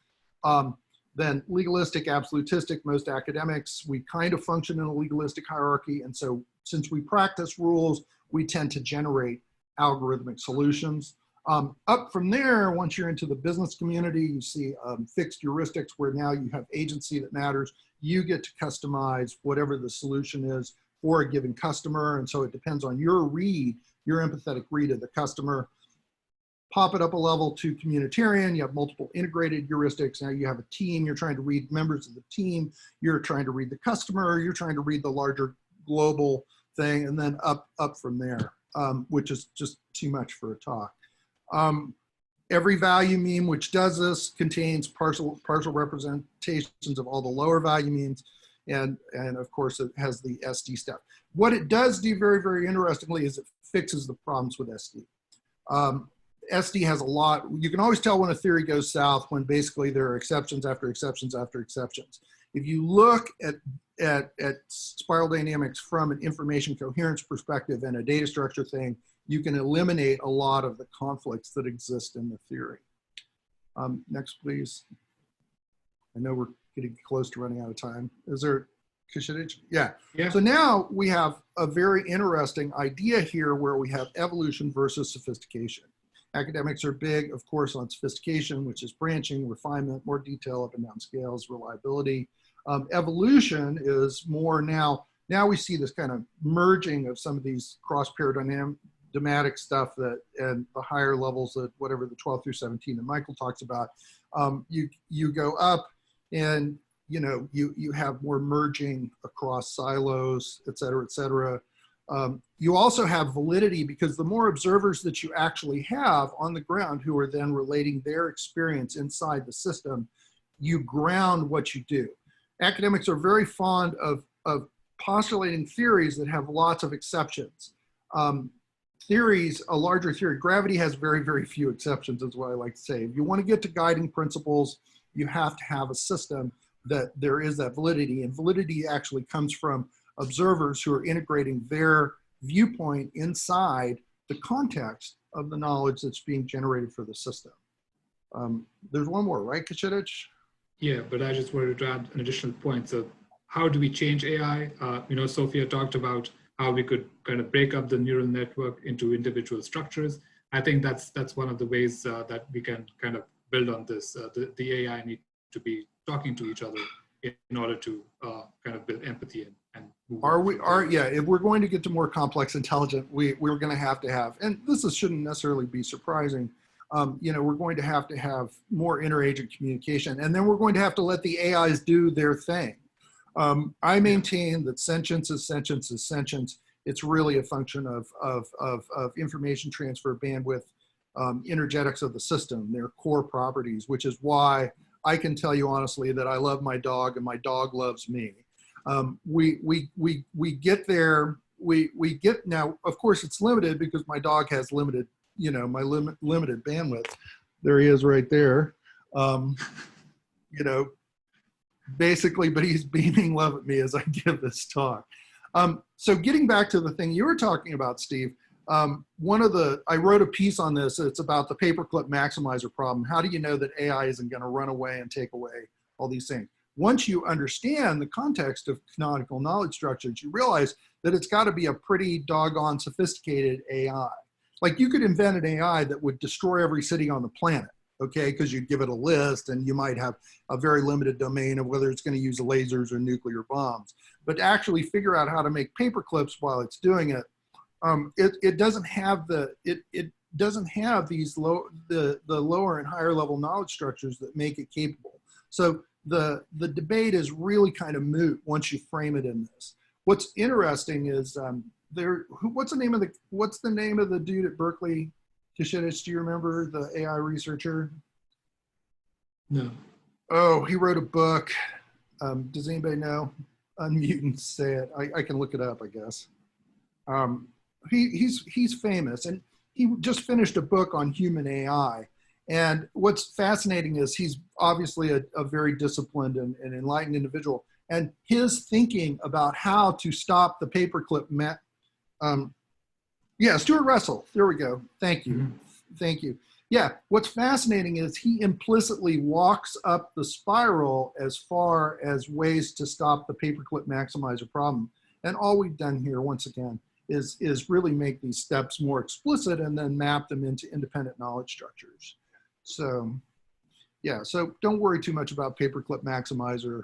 Then legalistic, absolutistic, most academics, we kind of function in a legalistic hierarchy. And so since we practice rules, we tend to generate algorithmic solutions. Up from there, once you're into the business community, you see fixed heuristics, where now you have agency that matters. You get to customize whatever the solution is for a given customer. And so it depends on your read, your empathetic read of the customer. Pop it up a level to communitarian, you have multiple integrated heuristics. Now you have a team, you're trying to read members of the team, you're trying to read the customer, you're trying to read the larger global thing, and then up from there, which is just too much for a talk. Every value meme which does this contains partial representations of all the lower value memes, and of course it has the SD stuff. What it does do very, very interestingly is it fixes the problems with SD. SD has a lot, you can always tell when a theory goes south when basically there are exceptions after exceptions after exceptions. If you look at spiral dynamics from an information coherence perspective and a data structure thing, you can eliminate a lot of the conflicts that exist in the theory. Next, please. I know we're getting close to running out of time. Is there, Kshitij? Yeah. So now we have a very interesting idea here where we have evolution versus sophistication. Academics are big, of course, on sophistication, which is branching, refinement, more detail, up and down scales, reliability. Evolution is more now we see this kind of merging of some of these cross-paradigmatic stuff that, and the higher levels of whatever the 12 through 17 that Michael talks about. You go up and you have more merging across silos, et cetera, et cetera. You also have validity, because the more observers that you actually have on the ground who are then relating their experience inside the system, you ground what you do. Academics are very fond of postulating theories that have lots of exceptions. Theories, a larger theory, gravity has very, very few exceptions, is what I like to say. If you want to get to guiding principles, you have to have a system that there is that validity, and validity actually comes from observers who are integrating their viewpoint inside the context of the knowledge that's being generated for the system. There's one more, right, Kshitij? Yeah, but I just wanted to add an additional point. So how do we change AI? Sofia talked about how we could kind of break up the neural network into individual structures. I think that's one of the ways that we can kind of build on this. The AI need to be talking to each other in order to kind of build empathy and move yeah, if we're going to get to more complex intelligence, we're going to have, and shouldn't necessarily be surprising, we're going to have more interagent communication, and then we're going to have to let the AIs do their thing. I maintain that sentience is sentience is sentience. It's really a function of information transfer bandwidth, energetics of the system, their core properties, which is why I can tell you honestly that I love my dog and my dog loves me. We get there, we get now, of course it's limited because my dog has limited, limited bandwidth. There he is right there. Basically, but he's beaming love at me as I give this talk. So getting back to the thing you were talking about, Steve, I wrote a piece on this. It's about the paperclip maximizer problem. How do you know that AI isn't going to run away and take away all these things? Once you understand the context of canonical knowledge structures, you realize that it's got to be a pretty doggone sophisticated AI. Like you could invent an AI that would destroy every city on the planet, okay? Because you'd give it a list and you might have a very limited domain of whether it's going to use lasers or nuclear bombs. But to actually figure out how to make paperclips while it's doing it, it doesn't have it doesn't have these the lower and higher level knowledge structures that make it capable. So the debate is really kind of moot once you frame it in this. What's interesting is what's the name of the dude at Berkeley? Kshitij, do you remember the AI researcher? No. Oh, he wrote a book. Does anybody know? Unmute and say it. I can look it up, I guess. He's famous, and he just finished a book on human AI. And what's fascinating is he's obviously a very disciplined and enlightened individual. And his thinking about how to stop the paperclip yeah, Stuart Russell. There we go. Thank you. Mm-hmm. Thank you. Yeah, what's fascinating is he implicitly walks up the spiral as far as ways to stop the paperclip maximizer problem. And all we've done here, once again, is really make these steps more explicit and then map them into independent knowledge structures. So, yeah, so don't worry too much about paperclip maximizer.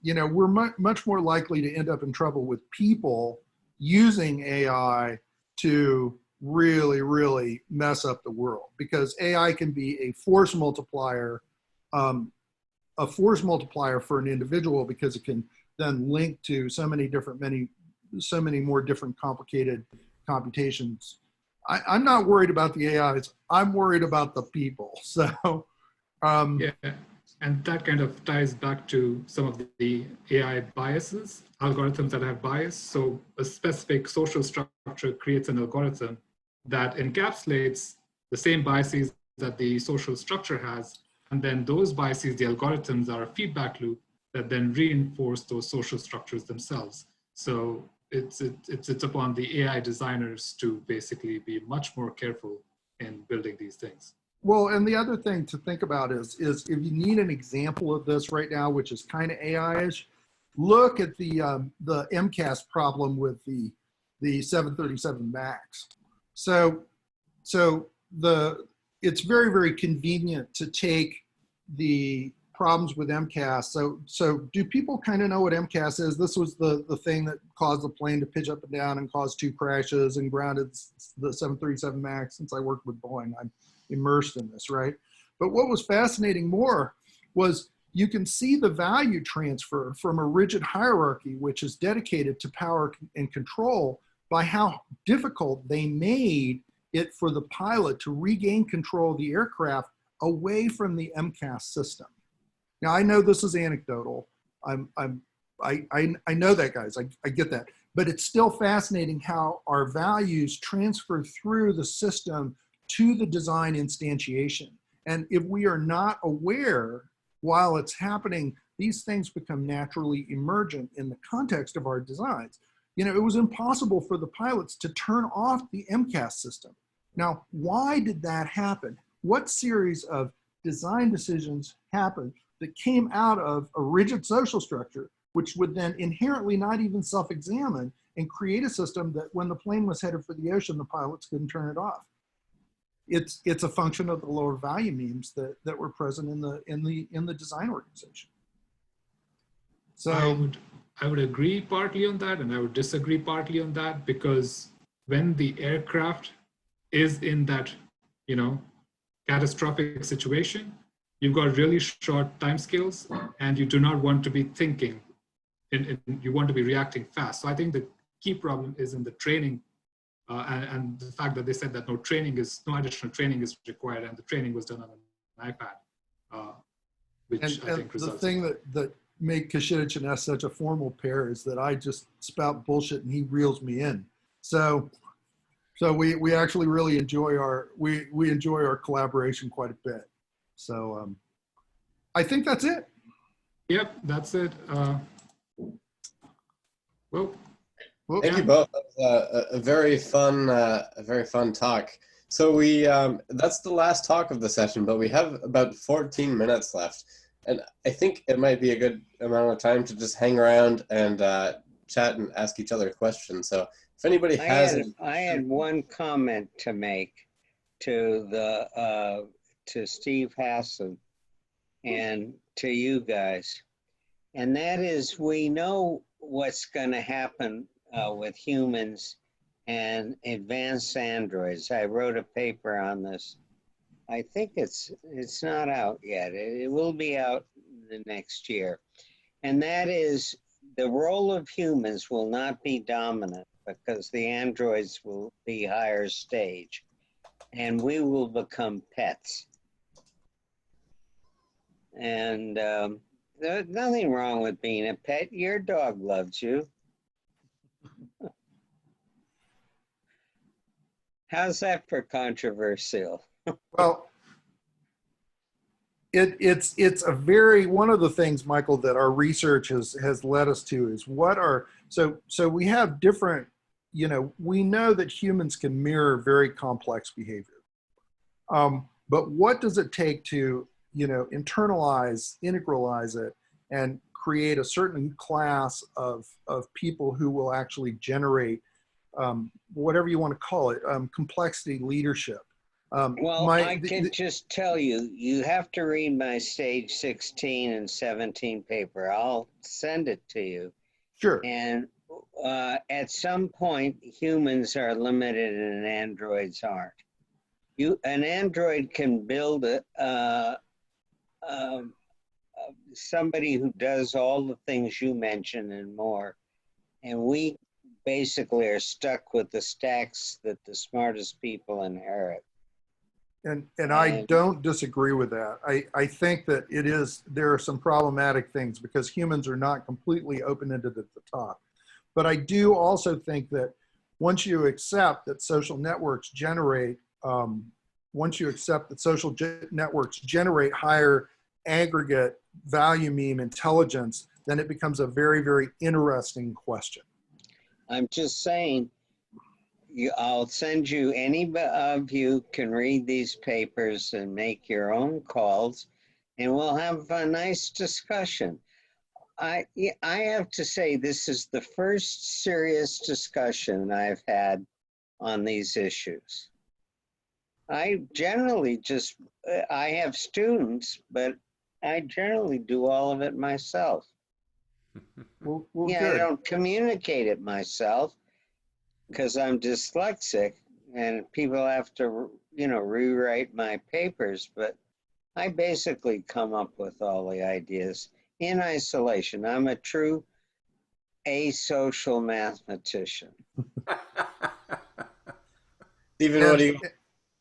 We're much more likely to end up in trouble with people using AI to really mess up the world, because AI can be a force multiplier for an individual, because it can then link to so many more different complicated computations. I'm not worried about the AIs. I'm worried about the people. So, yeah, and that kind of ties back to some of the AI biases, algorithms that have bias. So a specific social structure creates an algorithm that encapsulates the same biases that the social structure has. And then those biases, the algorithms, are a feedback loop that then reinforce those social structures themselves. So it's upon the AI designers to basically be much more careful in building these things. Well, and the other thing to think about is if you need an example of this right now, which is kind of AI-ish, look at the MCAS problem with the 737 MAX. So it's very convenient to take the problems with MCAS. So do people kind of know what MCAS is? This was the thing that caused the plane to pitch up and down and caused 2 crashes and grounded the 737 MAX. Since I worked with Boeing, I'm immersed in this, right? But what was fascinating more was you can see the value transfer from a rigid hierarchy, which is dedicated to power and control, by how difficult they made it for the pilot to regain control of the aircraft away from the MCAS system. Now, I know this is anecdotal. I know that, guys. I get that. But it's still fascinating how our values transfer through the system to the design instantiation. And if we are not aware while it's happening, these things become naturally emergent in the context of our designs. It was impossible for the pilots to turn off the MCAS system. Now, why did that happen? What series of design decisions happened that came out of a rigid social structure, which would then inherently not even self-examine and create a system that when the plane was headed for the ocean, the pilots couldn't turn it off? it's a function of the lower value memes that were present in the design organization. So I would agree partly on that, and I would disagree partly on that, because when the aircraft is in that, catastrophic situation, you've got really short timescales, and you do not want to be thinking, you want to be reacting fast. So I think the key problem is in the training, and the fact that they said that no additional training is required, and the training was done on an iPad, which I think results. The thing that make Kshitij and us such a formal pair is that I just spout bullshit and he reels me in. So we actually really enjoy our collaboration quite a bit. So I think that's it. Yep, that's it. Well, thank you both. That was a very fun talk. So we that's the last talk of the session, but we have about 14 minutes left. And I think it might be a good amount of time to just hang around and chat and ask each other questions. So if anybody has, I had one comment to make to to Steve Hassan and to you guys, and that is, we know what's going to happen with humans and advanced androids. I wrote a paper on this. I think it's not out yet. It will be out the next year. And that is, the role of humans will not be dominant because the androids will be higher stage and we will become pets. And there's nothing wrong with being a pet. Your dog loves you. How's that for controversial? Well, it's a very, one of the things, Michael, that our research has led us to is so we have different, we know that humans can mirror very complex behavior. But what does it take to, internalize, integralize it, and create a certain class of people who will actually generate whatever you want to call it, complexity leadership. Well, I can just tell you, you have to read my stage 16 and 17 paper. I'll send it to you. Sure. And at some point, humans are limited and androids aren't. An android can build somebody who does all the things you mentioned and more. And we basically are stuck with the stacks that the smartest people inherit. And I don't disagree with that. I think that there are some problematic things because humans are not completely open-ended at the top. But I do also think that once you accept that social networks generate, higher aggregate value meme intelligence, then it becomes a very, very interesting question. I'm just saying, I'll send you, any of you can read these papers and make your own calls, and we'll have a nice discussion. I have to say, this is the first serious discussion I've had on these issues. I generally I have students, but I generally do all of it myself. Well, yeah, good. I don't communicate it myself because I'm dyslexic and people have to, rewrite my papers, but I basically come up with all the ideas in isolation. I'm a true asocial mathematician. Stephen, what do you?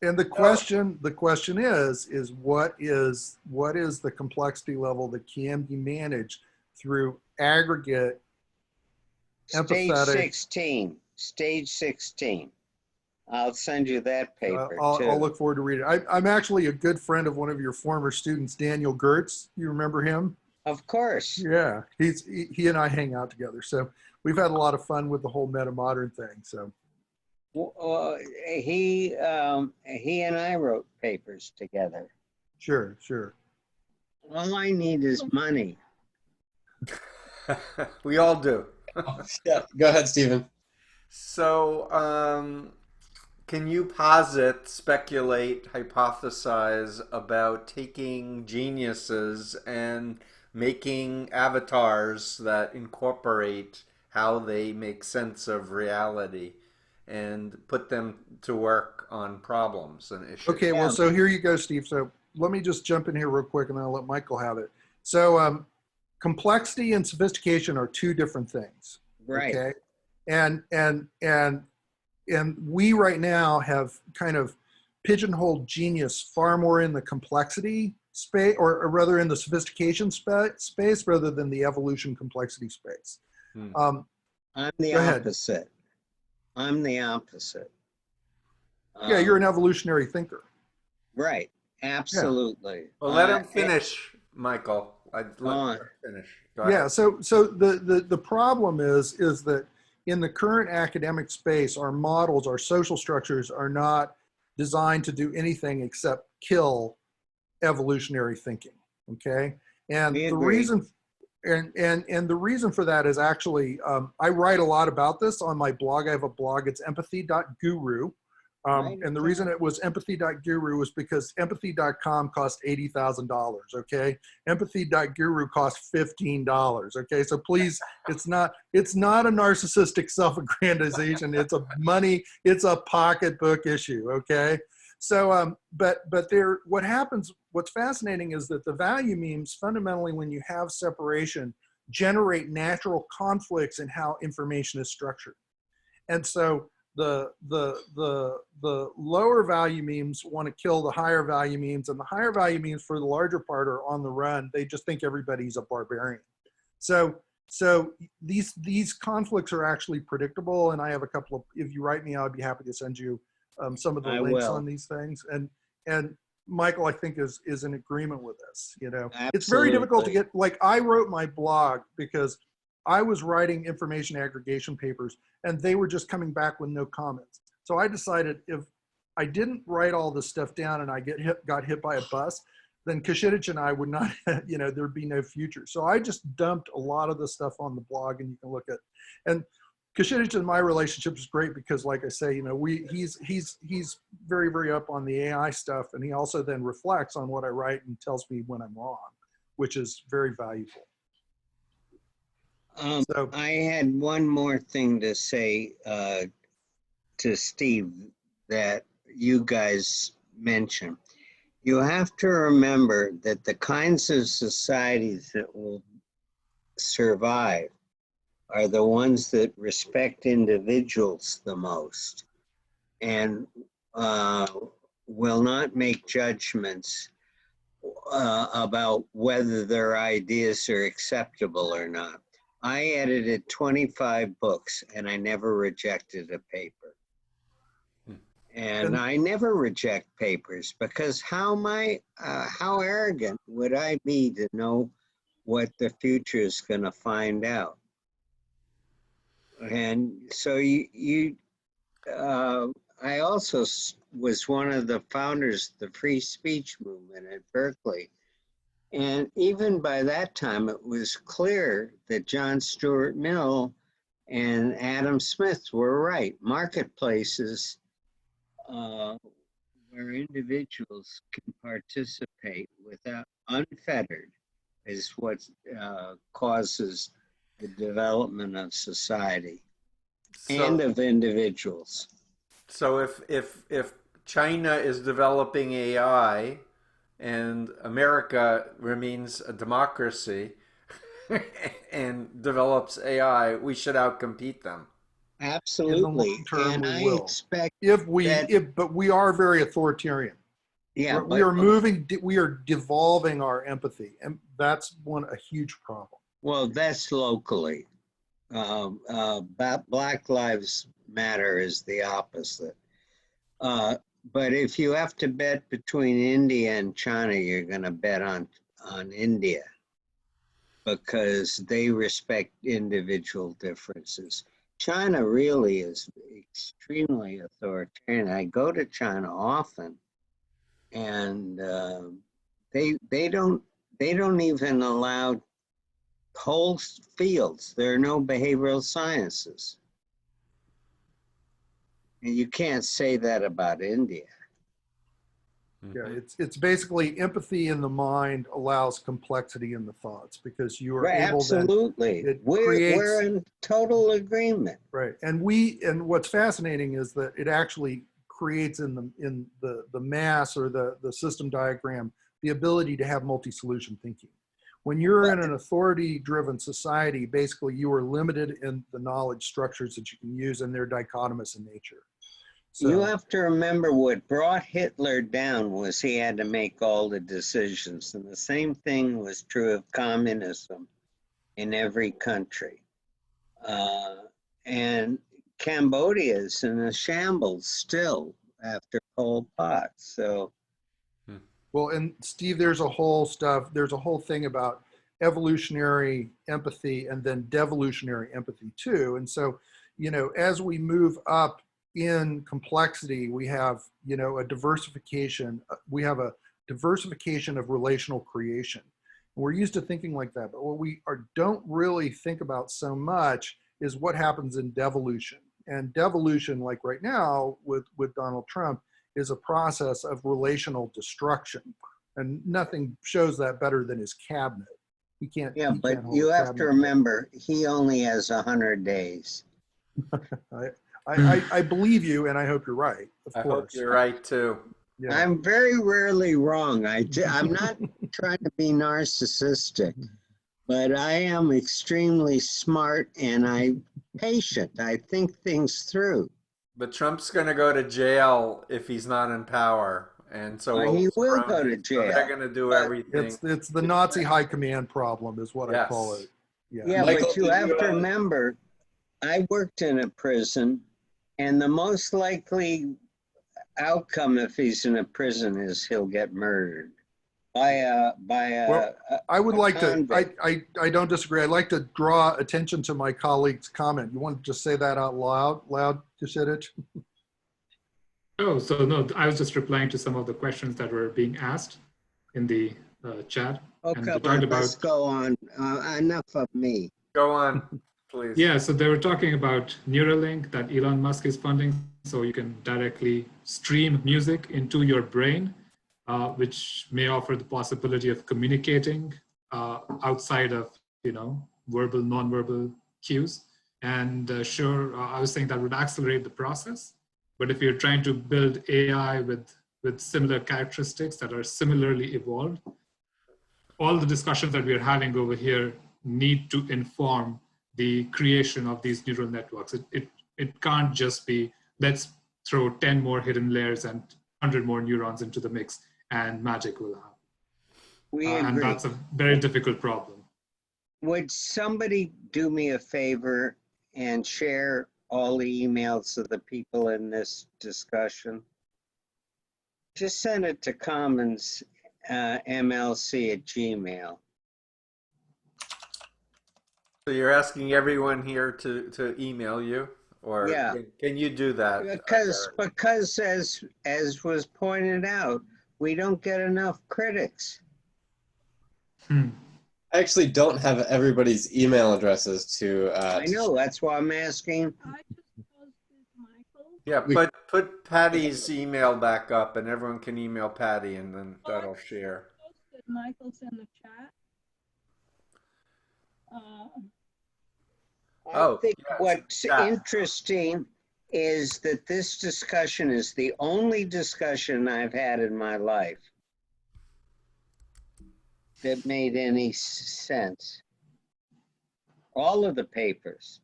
And the question is what is the complexity level that can be managed through aggregate empathetic? Stage 16. I'll send you that paper too. I'll look forward to reading it. I'm actually a good friend of one of your former students, Daniel Gertz. You remember him? Of course. Yeah, he and I hang out together. So we've had a lot of fun with the whole meta-modern thing. So he and I wrote papers together. Sure. All I need is money. We all do. Yeah, go ahead, Stephen. So Can you posit, speculate, hypothesize about taking geniuses and making avatars that incorporate how they make sense of reality and put them to work on problems and issues? Okay, well, so here you go, Steve. So let me just jump in here real quick and then I'll let Michael have it. So complexity and sophistication are two different things. Right. Okay. And we right now have kind of pigeonholed genius far more in the complexity space, or rather in the sophistication space rather than the evolution complexity space. I'm the opposite. I'm the opposite. Yeah, you're an evolutionary thinker. Right. Absolutely. Yeah. Well, let him finish, Michael. Let him finish. Go ahead. Yeah. So the problem is that in the current academic space, our models, our social structures are not designed to do anything except kill evolutionary thinking. Okay. And the reason, and the reason for that is actually, I write a lot about this on my blog. I have a blog, it's empathy.guru. And the reason it was empathy.guru was because empathy.com cost $80,000. Okay. Empathy.guru cost $15. Okay. So please, it's not a narcissistic self-aggrandization. It's a pocketbook issue. Okay. So, but what happens, what's fascinating is that the value memes fundamentally, when you have separation, generate natural conflicts in how information is structured. And so, the lower value memes want to kill the higher value memes, and the higher value memes for the larger part are on the run. They just think everybody's a barbarian. So these conflicts are actually predictable, and I have a couple of, if you write me, I'd be happy to send you some of the links on these things. And Michael, I think is in agreement with this. You know, it's very difficult to get, like, I wrote my blog because I was writing information aggregation papers and they were just coming back with no comments. So I decided if I didn't write all this stuff down and I got hit by a bus, then Kshitij and I would not, you know, there'd be no future. So I just dumped a lot of the stuff on the blog, and you can look at, and Kshitij and my relationship is great because, like I say, you know, he's very, very up on the AI stuff. And he also then reflects on what I write and tells me when I'm wrong, which is very valuable. I had one more thing to say to Steve that you guys mentioned. You have to remember that the kinds of societies that will survive are the ones that respect individuals the most and will not make judgments about whether their ideas are acceptable or not. I edited 25 books and I never rejected a paper. And I never reject papers because how arrogant would I be to know what the future is going to find out? And so I also was one of the founders of the free speech movement at Berkeley. And even by that time, it was clear that John Stuart Mill and Adam Smith were right. Marketplaces where individuals can participate without unfettered is what causes the development of society and of individuals. So if China is developing AI and America remains a democracy and developes AI, we should outcompete them. Absolutely. In the long term, and we I will. expect but we are very authoritarian. Yeah, we are devolving our empathy, and that's a huge problem. Well, that's locally. Black Lives Matter is the opposite. But if you have to bet between India and China, you're going to bet on India because they respect individual differences. China really is extremely authoritarian. I go to China often, and they don't even allow whole fields. There are no behavioral sciences. And you can't say that about India. Yeah, it's basically empathy in the mind allows complexity in the thoughts, because you are Right, able absolutely. then, it We're creates, in total agreement. right. And what's fascinating is that it actually creates in the mass or the system diagram the ability to have multi-solution thinking. When you're in an authority-driven society, basically you are limited in the knowledge structures that you can use, and they're dichotomous in nature. So, You have to remember what brought Hitler down was he had to make all the decisions. And the same thing was true of communism in every country. And Cambodia is in a shambles still after Pol Pot. So, well, and Steve, there's a whole thing about evolutionary empathy and then devolutionary empathy too. And so, you know, as we move up in complexity, we have, you know, a diversification. We have a diversification of relational creation. We're used to thinking like that, but what we don't really think about so much is what happens in devolution. And devolution, like right now with Donald Trump, is a process of relational destruction. And nothing shows that better than his cabinet. He can't. yeah, he but can't hold you a have to cabinet. remember, he only has 100 days. I believe you, and I hope you're right. Of I course. hope you're right too. Yeah. I'm very rarely wrong. I'm not trying to be narcissistic, but I am extremely smart and I'm patient. I think things through. But Trump's going to go to jail if he's not in power, and so He will Trump, go to so jail. they're going to do But everything. It's the Nazi high command problem is what I call Yes. it. Yeah. Yeah, Michael, but you did have you, to remember, I worked in a prison, and the most likely outcome if he's in a prison is he'll get murdered by a I would like to, convict. I don't disagree. I'd like to draw attention to my colleague's comment. You want to just say that out loud, Kshitij? Oh, so no, I was just replying to some of the questions that were being asked in the chat. Okay, and they but talked about, let's go on. Enough of me. Go on, please. yeah, so they were talking about Neuralink that Elon Musk is funding, so you can directly stream music into your brain, which may offer the possibility of communicating outside of, you know, verbal, non-verbal cues. And sure, I was saying that would accelerate the process. But if you're trying to build AI with similar characteristics that are similarly evolved, all the discussions that we're having over here need to inform the creation of these neural networks. It can't just be, let's throw 10 more hidden layers and 100 more neurons into the mix and magic will happen. We agree. And that's a very difficult problem. Would somebody do me a favor and share all the emails of the people in this discussion? Just send it to Commons MLC@gmail. So you're asking everyone here to email you, or Yeah. can you do that? Because as was pointed out, we don't get enough critics. I actually don't have everybody's email addresses to. I know, that's why I'm asking. I just posted Michael. Yeah, put Patty's email back up, and everyone can email Patty, and then that'll share. Posted Michael's in the chat. I think yes, what's yeah. interesting is that this discussion is the only discussion I've had in my life that made any sense. All of the papers.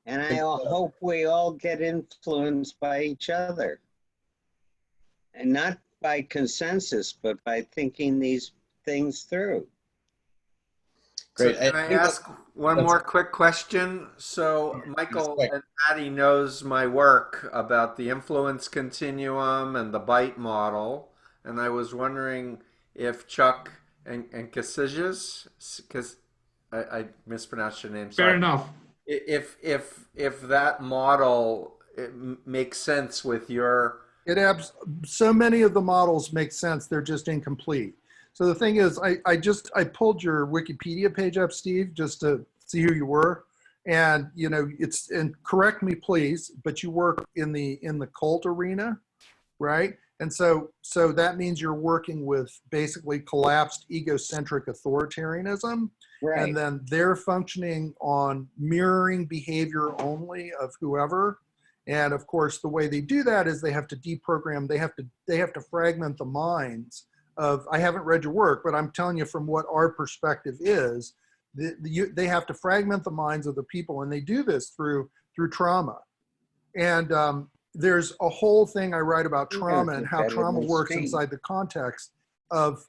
And I hope we all get influenced by each other. And not by consensus, but by thinking these things through. Great. So can I ask one more quick question? So Michael and Patty knows my work about the influence continuum and the bite model, and I was wondering if Chuck and Kshitij, because I mispronounced your name. Fair enough. If that model makes sense with your. So many of the models make sense. They're just incomplete. So the thing is, I pulled your Wikipedia page up, Steve, just to see who you were. And and correct me please, but you work in the cult arena, right? And so that means you're working with basically collapsed egocentric authoritarianism, Right. and then they're functioning on mirroring behavior only of whoever. And of course, the way they do that is they have to deprogram. They have to fragment the minds of. I haven't read your work, but I'm telling you from what our perspective is. They have to fragment the minds of the people, and they do this through trauma. And there's a whole thing I write about trauma and how trauma works inside the context of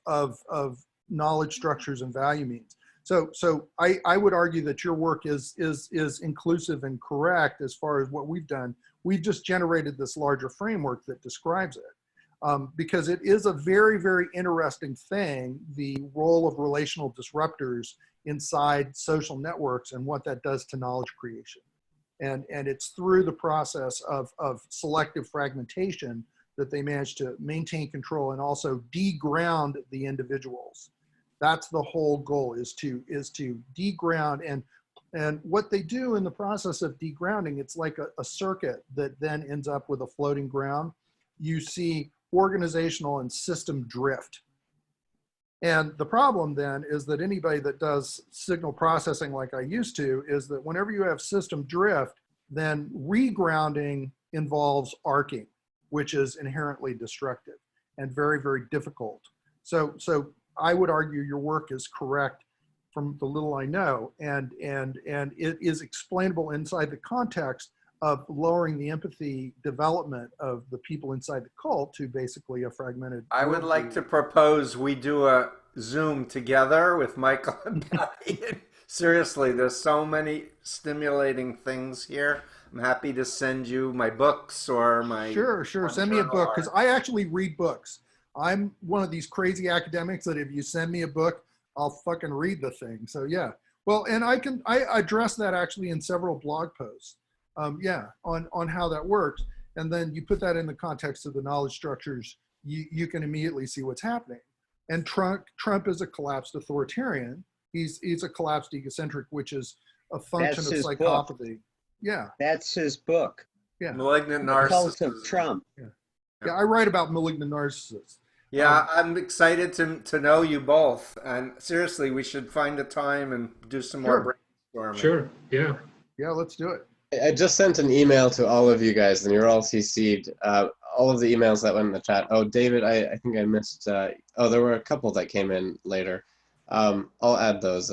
knowledge structures and value means. So I would argue that your work is inclusive and correct as far as what we've done. We've just generated this larger framework that describes it. Because it is a very, very interesting thing, the role of relational disruptors inside social networks and what that does to knowledge creation. And it's through the process of selective fragmentation that they manage to maintain control and also deground the individuals. That's the whole goal, is to deground. And what they do in the process of degrounding, it's like a circuit that then ends up with a floating ground. You see organizational and system drift. And the problem then is that anybody that does signal processing like I used to, is that whenever you have system drift, then regrounding involves arcing, which is inherently destructive and very, very difficult. So I would argue your work is correct from the little I know, and it is explainable inside the context of lowering the empathy development of the people inside the cult to basically a fragmented. I would like to propose we do a Zoom together with Michael and Patty. Seriously, there's so many stimulating things here. I'm happy to send you my books or my... Sure. Send me a book, because I actually read books. I'm one of these crazy academics that if you send me a book, I'll fucking read the thing. So yeah. Well, and I address that actually in several blog posts. On how that works. And then you put that in the context of the knowledge structures, you can immediately see what's happening. And Trump is a collapsed authoritarian. He's a collapsed egocentric, which is a function of psychopathy. Book. Yeah. That's his book. Yeah. Malignant Narcissism. Narcissism. Cult of Trump. Yeah, I write about malignant narcissists. Yeah, I'm excited to know you both. And seriously, we should find a time and do some more brainstorming. Sure, yeah. Yeah, let's do it. I just sent an email to all of you guys, and you're all CC'd. All of the emails that went in the chat. Oh, David, I think I missed. There were a couple that came in later. I'll add those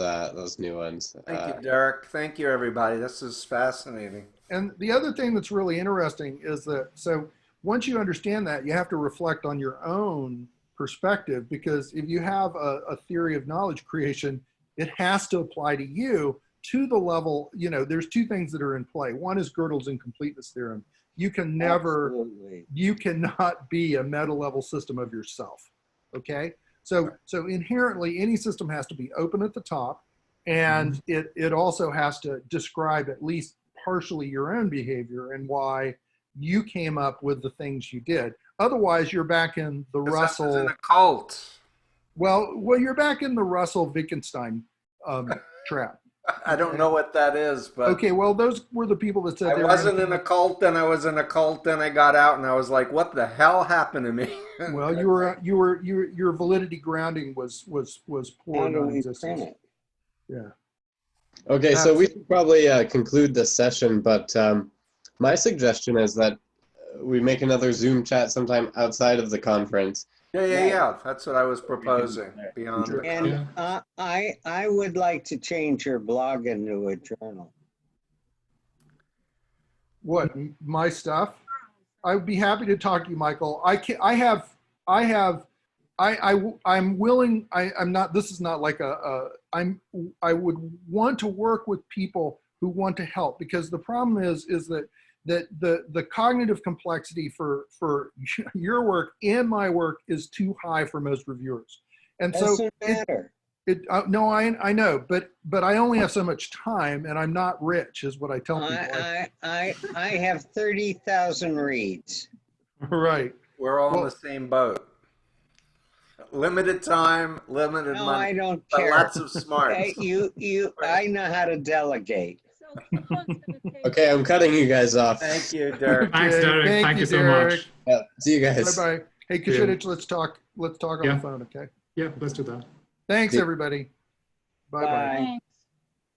new ones. Thank you, Derrick. Thank you, everybody. This is fascinating. And the other thing that's really interesting is that, so once you understand that, you have to reflect on your own perspective, because if you have a theory of knowledge creation, it has to apply to you to the level, there's two things that are in play. One is Gödel's incompleteness theorem. You can never, you cannot be a meta level system of yourself. Okay. So inherently any system has to be open at the top, and it also has to describe at least partially your own behavior and why you came up with the things you did. Otherwise you're back in the Russell in a cult. Well, you're back in the Russell Wittgenstein trap. I don't know what that is, but okay. Well, those were the people that said I wasn't in a cult, then I was in a cult, then I got out, and I was like, "What the hell happened to me?" Well, your validity grounding was poor non-existent. Yeah. Okay, so we should probably conclude this session, but my suggestion is that we make another Zoom chat sometime outside of the conference. Yeah. That's what I was proposing. Beyond the and I would like to change your blog into a journal. What, my stuff? I would be happy to talk to you, Michael. I'm willing. I'm not. This is not like I would want to work with people who want to help, because the problem is that the cognitive complexity for your work and my work is too high for most reviewers. And so doesn't matter. No, I know, but I only have so much time, and I'm not rich, is what I tell people. I have 30,000 reads. Right. We're all in the same boat. Limited time, limited money. I don't but care. Lots of smarts. I know how to delegate. So Okay, I'm cutting you guys off. Thank you, Derrick. Thanks, Derrick. Thank you so much. Yeah, see you guys. Bye-bye. Hey, Kshitij, let's talk on Yeah. the phone, okay? Yeah, let's do that. Thanks, See- everybody. Bye-bye. Bye. Thanks.